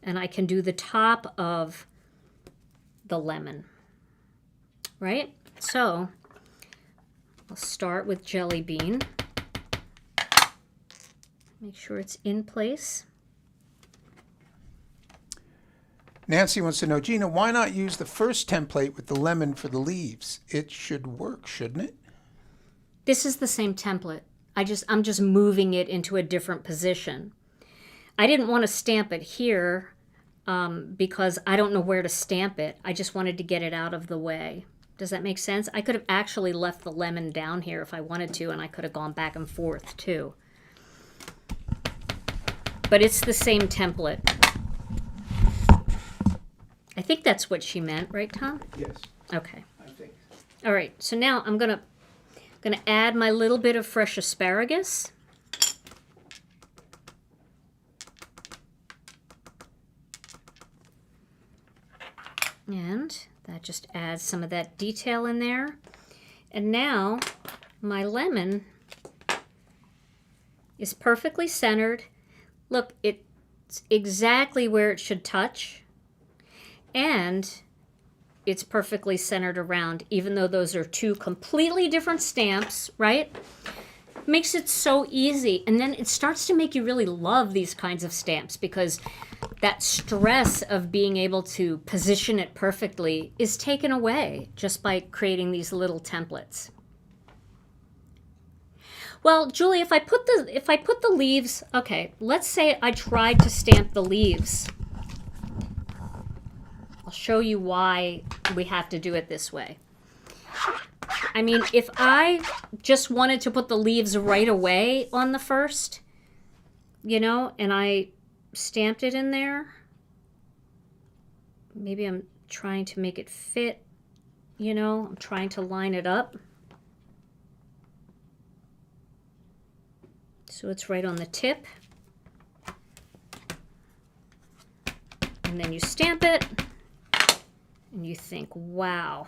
and I can do the top of the lemon, right? So I'll start with jelly bean. Make sure it's in place. Nancy wants to know, Gina, why not use the first template with the lemon for the leaves? It should work, shouldn't it? This is the same template. I'm just moving it into a different position. I didn't want to stamp it here because I don't know where to stamp it. I just wanted to get it out of the way. Does that make sense? I could have actually left the lemon down here if I wanted to, and I could have gone back and forth too. But it's the same template. I think that's what she meant, right, Tom? Yes. Okay. I think. All right, so now I'm gonna add my little bit of fresh asparagus. And that just adds some of that detail in there. And now my lemon is perfectly centered. Look, it's It's exactly where it should touch. And it's perfectly centered around, even though those are two completely different stamps, right? Makes it so easy. And then it starts to make you really love these kinds of stamps because that stress of being able to position it perfectly is taken away just by creating these little templates. Well, Julie, if I put the leaves, okay, let's say I tried to stamp the leaves. I'll show you why we have to do it this way. I mean, if I just wanted to put the leaves right away on the first, you know, and I stamped it in there, maybe I'm trying to make it fit, you know, I'm trying to line it up. So it's right on the tip. And then you stamp it, and you think, wow,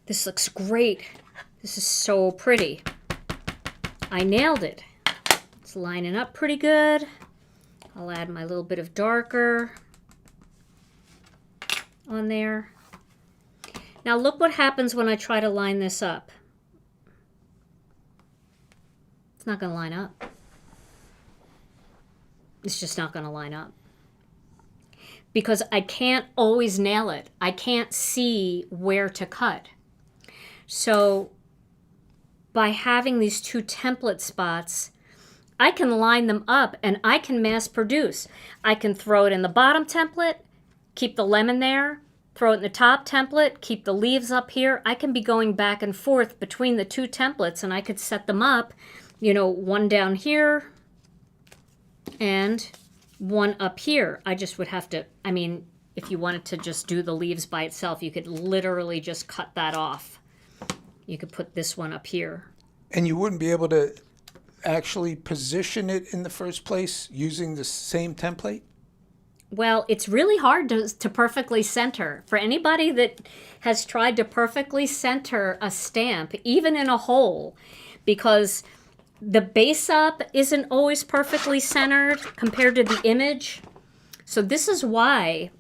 this looks great. This is so pretty. I nailed it. It's lining up pretty good. I'll add my little bit of darker on there. Now look what happens when I try to line this up. It's not going to line up. It's just not going to line up. Because I can't always nail it. I can't see where to cut. So by having these two template spots, I can line them up and I can mass produce. I can throw it in the bottom template, keep the lemon there, throw it in the top template, keep the leaves up here. I can be going back and forth between the two templates and I could set them up, you know, one down here and one up here. I just would have to, I mean, if you wanted to just do the leaves by itself, you could literally just cut that off. You could put this one up here. And you wouldn't be able to actually position it in the first place using the same template? Well, it's really hard to perfectly center. For anybody that has tried to perfectly center a stamp, even in a hole, because the base up isn't always perfectly centered compared to the image. So this is why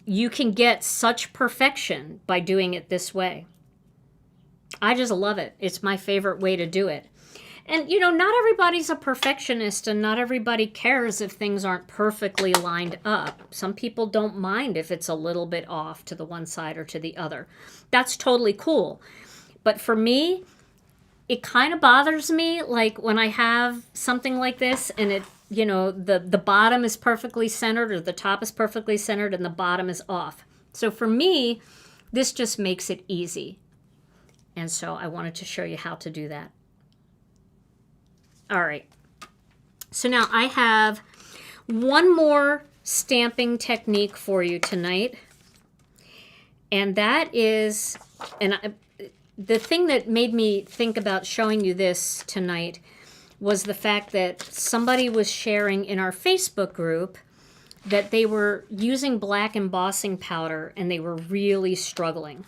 you can get such perfection by doing it this way. I just love it. It's my favorite way to do it. And, you know, not everybody's a perfectionist and not everybody cares if things aren't perfectly lined up. Some people don't mind if it's a little bit off to the one side or to the other. That's totally cool. But for me, it kind of bothers me, like when I have something like this and it, you know, the bottom is perfectly centered or the top is perfectly centered and the bottom is off. So for me, this just makes it easy. And so I wanted to show you how to do that. All right. So now I have one more stamping technique for you tonight. And that is, the thing that made me think about showing you this tonight was the fact that somebody was sharing in our Facebook group that they were using black embossing powder and they were really struggling.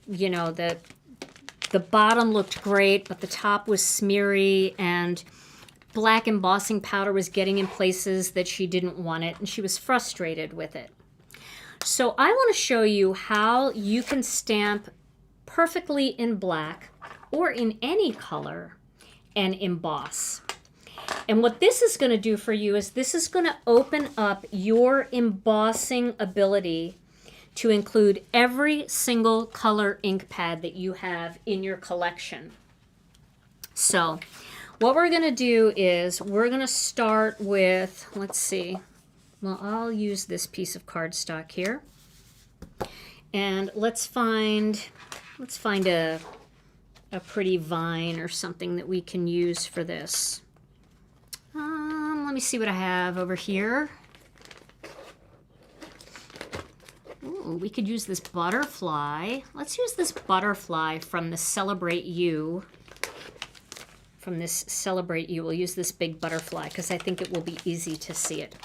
You know, the bottom looked great, but the top was smeary and black embossing powder was getting in places that she didn't want it and she was frustrated with it. So I want to show you how you can stamp perfectly in black or in any color and emboss. And what this is going to do for you is this is going to open up your embossing ability to include every single color ink pad that you have in your collection. So what we're going to do is we're going to start with, let's see, well, I'll use this piece of cardstock here. And let's find a pretty vine or something that we can use for this. Let me see what I have over here. Ooh, we could use this butterfly. Let's use this butterfly from the Celebrate You. From this Celebrate You, we'll use this big butterfly because I think it will be easy to see it.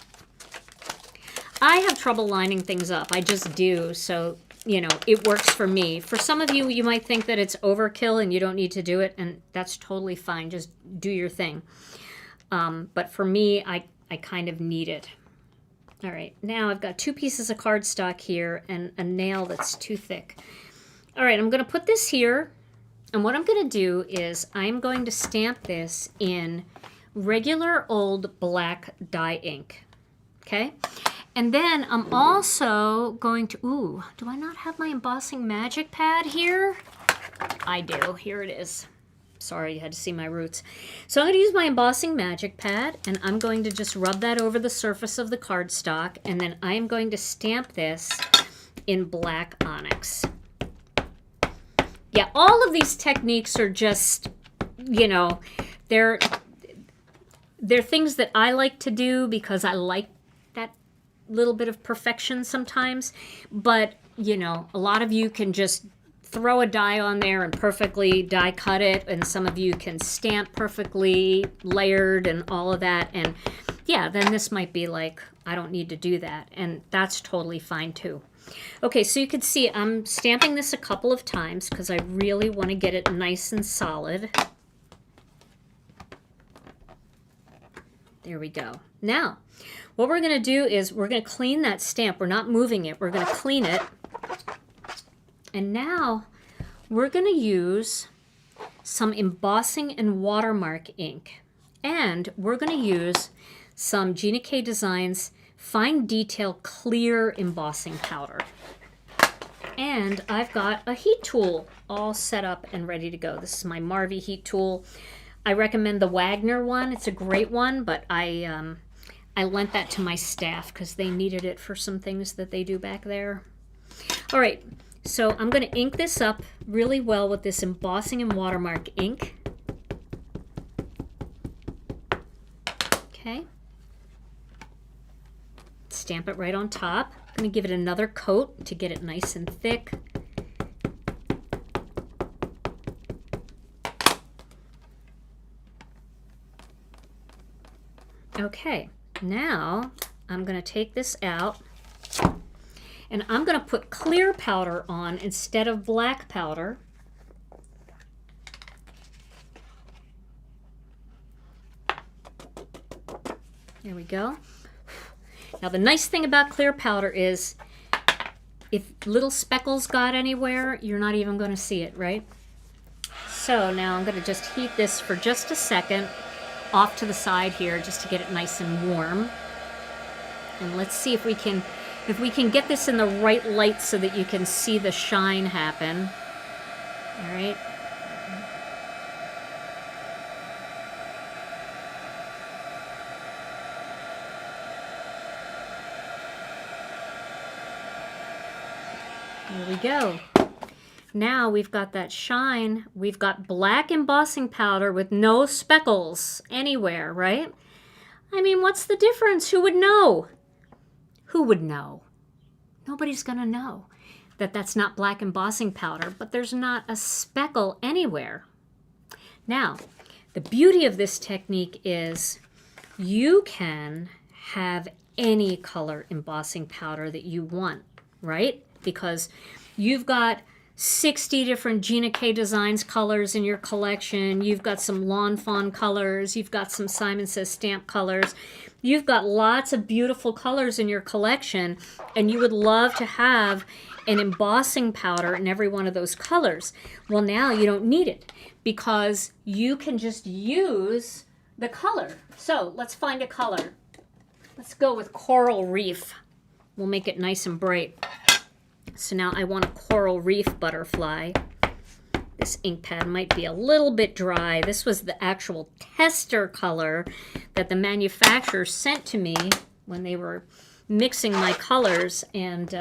I have trouble lining things up. I just do. So, you know, it works for me. For some of you, you might think that it's overkill and you don't need to do it, and that's totally fine. Just do your thing. But for me, I kind of need it. All right, now I've got 2 pieces of cardstock here and a nail that's too thick. All right, I'm going to put this here, and what I'm going to do is I'm going to stamp this in regular old black dye ink, okay? And then I'm also going to, ooh, do I not have my embossing magic pad here? I do, here it is. Sorry, you had to see my roots. So I'm going to use my embossing magic pad, and I'm going to just rub that over the surface of the cardstock, and then I'm going to stamp this in black onyx. Yeah, all of these techniques are just, you know, they're things that I like to do because I like that little bit of perfection sometimes. But, you know, a lot of you can just throw a die on there and perfectly die cut it, and some of you can stamp perfectly layered and all of that, and yeah, then this might be like, I don't need to do that, and that's totally fine too. Okay, so you can see I'm stamping this a couple of times because I really want to get it nice and solid. There we go. Now, what we're going to do is we're going to clean that stamp. We're not moving it. We're going to clean it. And now we're going to use some embossing and watermark ink. And we're going to use some Gina K Designs Fine Detail Clear Embossing Powder. And I've got a heat tool all set up and ready to go. This is my Marvy heat tool. I recommend the Wagner one. It's a great one, but I lent that to my staff because they needed it for some things that they do back there. All right. So I'm going to ink this up really well with this embossing and watermark ink. Okay. Stamp it right on top. I'm going to give it another coat to get it nice and thick. Okay, now I'm going to take this out. And I'm going to put clear powder on instead of black powder. There we go. Now the nice thing about clear powder is if little speckles got anywhere, you're not even going to see it, right? So now I'm going to just heat this for just a second off to the side here just to get it nice and warm. And let's see if we can get this in the right light so that you can see the shine happen. All right. There we go. Now we've got that shine. We've got black embossing powder with no speckles anywhere, right? I mean, what's the difference? Who would know? Who would know? Nobody's going to know that that's not black embossing powder, but there's not a speckle anywhere. Now, the beauty of this technique is you can have any color embossing powder that you want, right? Because you've got 60 different Gina K Designs colors in your collection. You've got some Lawn Fawn colors. You've got some Simon Says Stamp colors. You've got lots of beautiful colors in your collection, and you would love to have an embossing powder in every one of those colors. Well, now you don't need it because you can just use the color. So let's find a color. Let's go with Coral Reef. We'll make it nice and bright. So now I want a Coral Reef butterfly. This ink pad might be a little bit dry. This was the actual tester color that the manufacturer sent to me when they were mixing my colors, and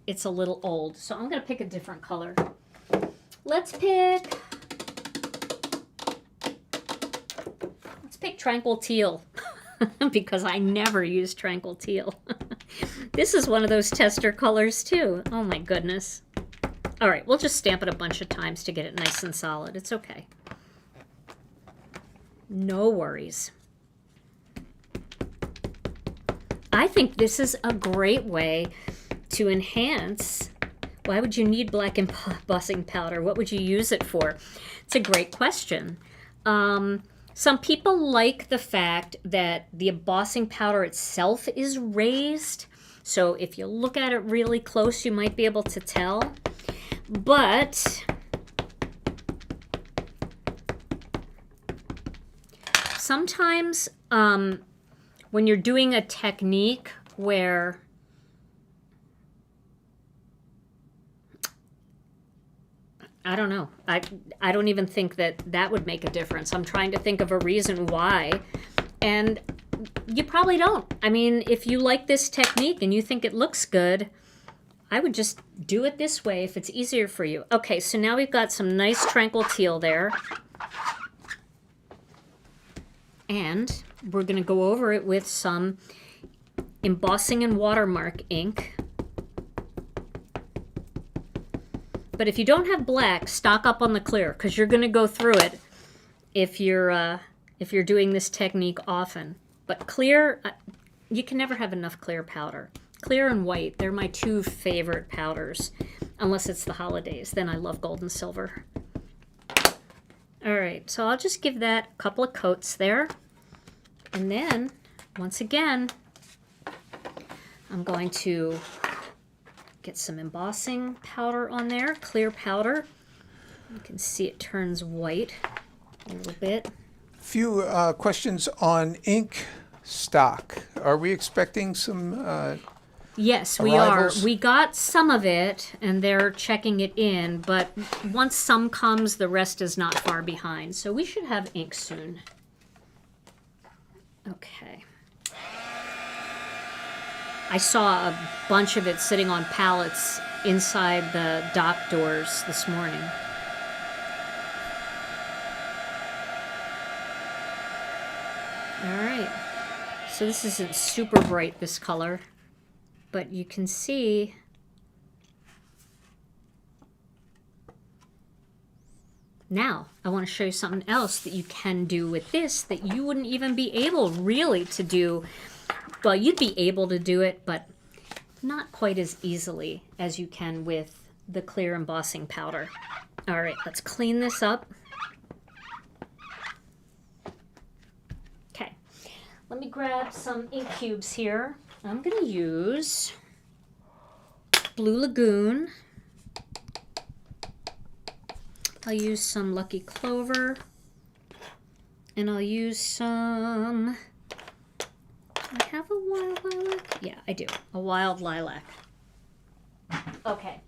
it's a little old. So I'm going to pick a different color. Let's pick Tranquil Teal because I never use Tranquil Teal. This is one of those tester colors too. Oh my goodness. All right, we'll just stamp it a bunch of times to get it nice and solid. It's okay. No worries. I think this is a great way to enhance. Why would you need black embossing powder? What would you use it for? It's a great question. Some people like the fact that the embossing powder itself is raised. So if you look at it really close, you might be able to tell. But sometimes when you're doing a technique where I don't know. I don't even think that would make a difference. I'm trying to think of a reason why. And you probably don't. I mean, if you like this technique and you think it looks good, I would just do it this way if it's easier for you. Okay, so now we've got some nice tranquil teal there. And we're going to go over it with some embossing and watermark ink. But if you don't have black, stock up on the clear, because you're going to go through it if you're doing this technique often. But clear, you can never have enough clear powder. Clear and white, they're my two favorite powders, unless it's the holidays. Then I love gold and silver. All right, so I'll just give that a couple of coats there. And then, once again, I'm going to get some embossing powder on there, clear powder. You can see it turns white a little bit. Few questions on ink stock. Are we expecting some Yes, arrivals? we are. We got some of it, and they're checking it in, but once some comes, the rest is not far behind. So we should have ink soon. Okay. I saw a bunch of it sitting on pallets inside the dock doors this morning. All right. So this isn't super bright, this color, but you can see now I want to show you something else that you can do with this that you wouldn't even be able really to do. Well, you'd be able to do it, but not quite as easily as you can with the clear embossing powder. All right, let's clean this up. Okay, let me grab some ink cubes here. I'm going to use Blue Lagoon. I'll use some Lucky Clover. And I'll use some... Do I have a wild lilac? Yeah, I do. A wild lilac. Okay.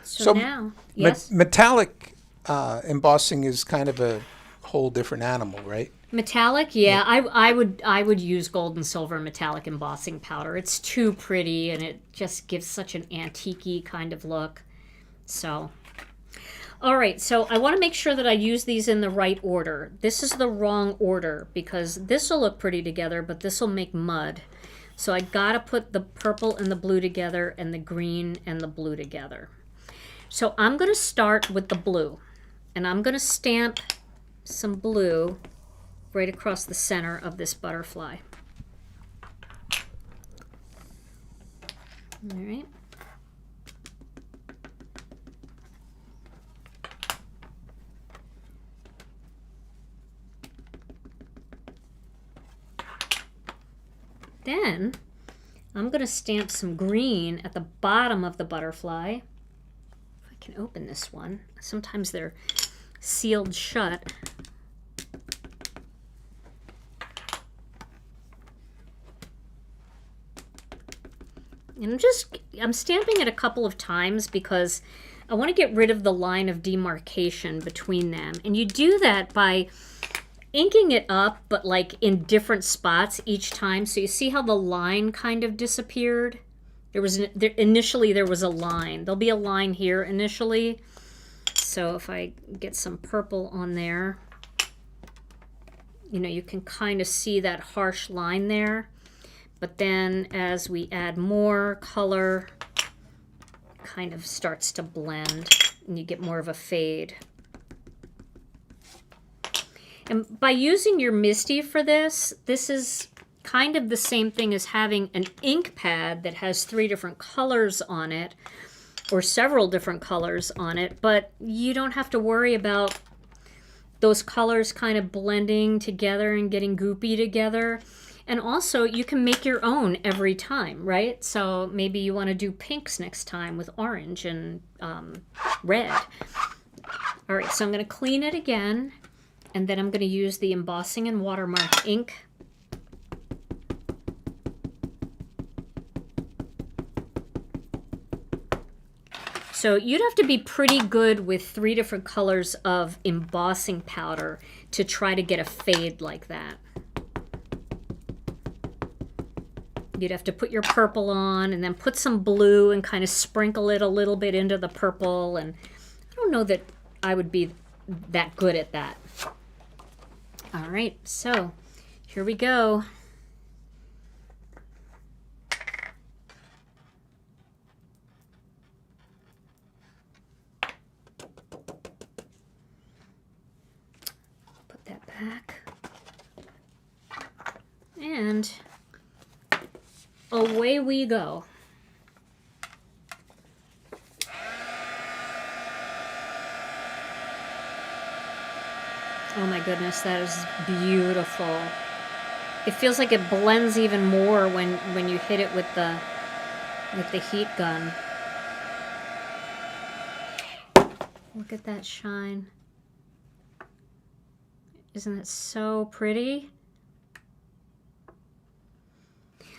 So now, yes? Metallic embossing is kind of a whole different animal, right? Metallic, yeah. I would use gold and silver metallic embossing powder. It's too pretty, and it just gives such an antique-y kind of look. So... All right, so I want to make sure that I use these in the right order. This is the wrong order because this will look pretty together, but this will make mud. So I got to put the purple and the blue together and the green and the blue together. So I'm going to start with the blue, and I'm going to stamp some blue right across the center of this butterfly. All right. Then I'm going to stamp some green at the bottom of the butterfly. If I can open this one. Sometimes they're sealed shut. And I'm stamping it a couple of times because I want to get rid of the line of demarcation between them. And you do that by inking it up, but like in different spots each time. So you see how the line kind of disappeared? Initially there was a line. There'll be a line here initially. So if I get some purple on there, you know, you can kind of see that harsh line there. But then as we add more color, it kind of starts to blend and you get more of a fade. And by using your Misty for this, this is kind of the same thing as having an ink pad that has 3 different colors on it, or several different colors on it, but you don't have to worry about those colors kind of blending together and getting goopy together. And also, you can make your own every time, right? So maybe you want to do pinks next time with orange and red. All right, so I'm going to clean it again, and then I'm going to use the embossing and watermark ink. So you'd have to be pretty good with 3 different colors of embossing powder to try to get a fade like that. You'd have to put your purple on and then put some blue and kind of sprinkle it a little bit into the purple. And I don't know that I would be that good at that. All right, so here we go. Put that back. And away we go. Oh my goodness, that is beautiful. It feels like it blends even more when you hit it with the heat gun. Look at that shine. Isn't it so pretty?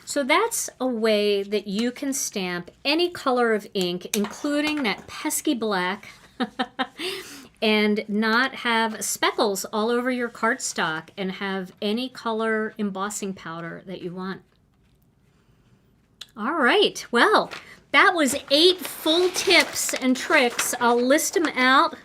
So that's a way that you can stamp any color of ink, including that pesky black, and not have speckles all over your cardstock and have any color embossing powder that you want. All right, well, that was 8 full tips and tricks. I'll list them out.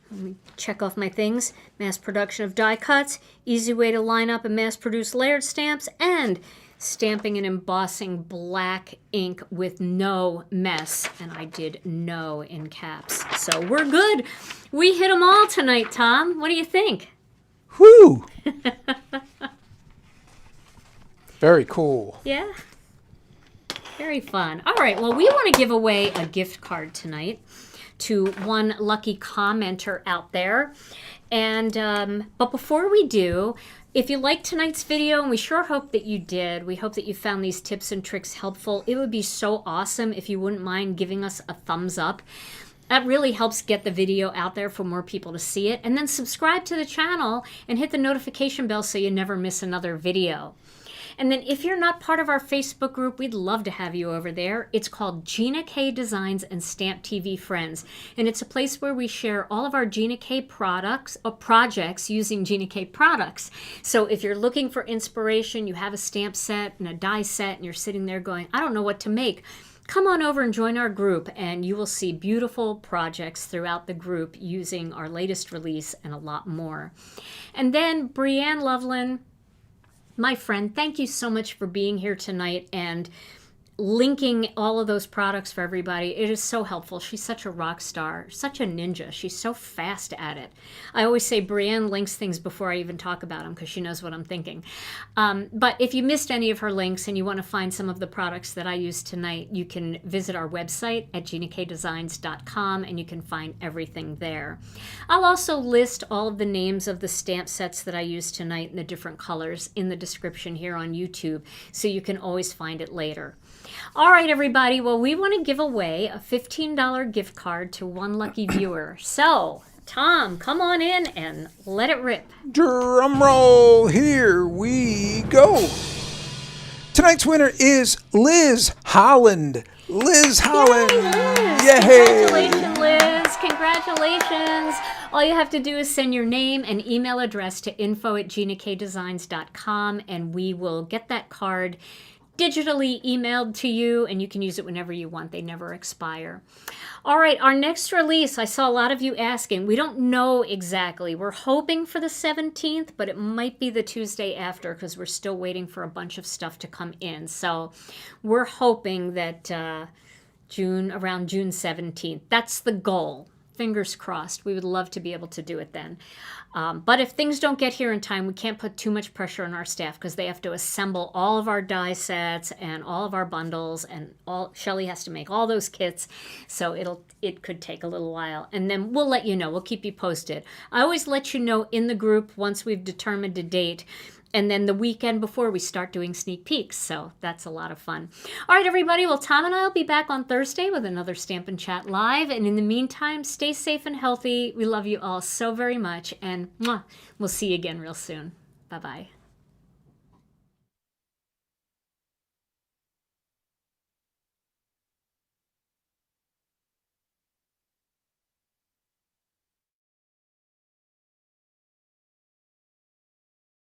Let me check off my things. Mass production of die cuts, easy way to line up and mass produce layered stamps, and stamping and embossing black ink with no mess. And I did no in caps. So we're good. We hit them all tonight, Tom. What do you think? Whew! Very cool. Yeah. Very fun. All right, well, we want to give away a gift card tonight to one lucky commenter out there. And but before we do, if you liked tonight's video, and we sure hope that you did, we hope that you found these tips and tricks helpful. It would be so awesome if you wouldn't mind giving us a thumbs up. That really helps get the video out there for more people to see it. And then subscribe to the channel and hit the notification bell so you never miss another video. And then if you're not part of our Facebook group, we'd love to have you over there. It's called Gina K Designs and Stamp TV Friends. And it's a place where we share all of our Gina K products or projects using Gina K products. So if you're looking for inspiration, you have a stamp set and a die set, and you're sitting there going, I don't know what to make, come on over and join our group, and you will see beautiful projects throughout the group using our latest release and a lot more. And then Brianne Loveland, my friend, thank you so much for being here tonight and linking all of those products for everybody. It is so helpful. She's such a rock star, such a ninja. She's so fast at it. I always say Brianne links things before I even talk about them because she knows what I'm thinking. But if you missed any of her links and you want to find some of the products that I used tonight, you can visit our website at ginakdesigns.com and you can find everything there. I'll also list all of the names of the stamp sets that I used tonight in the different colors in the description here on YouTube, so you can always find it later. All right, everybody. Well, we want to give away a $15 gift card to one lucky viewer. So, Tom, come on in and let it rip. Drum roll, here we go. Tonight's winner is Liz Holland. Liz Holland. Yay, Liz. Congratulations, Liz. Congratulations. All you have to do is send your name and email address to info@ginakdesigns.com, and we will get that card digitally emailed to you, and you can use it whenever you want. They never expire. All right, our next release, I saw a lot of you asking. We don't know exactly. We're hoping for the 17th, but it might be the Tuesday after because we're still waiting for a bunch of stuff to come in. So we're hoping that around June 17th. That's the goal. Fingers crossed. We would love to be able to do it then. But if things don't get here in time, we can't put too much pressure on our staff because they have to assemble all of our die sets and all of our bundles, and Shelly has to make all those kits. So it could take a little while. And then we'll let you know. We'll keep you posted. I always let you know in the group once we've determined a date. And then the weekend before we start doing sneak peeks. So that's a lot of fun. All right, everybody. Well, Tom and I will be back on Thursday with another Stampin' Chat Live. And in the meantime, stay safe and healthy. We love you all so very much. And we'll see you again real soon. Bye-bye.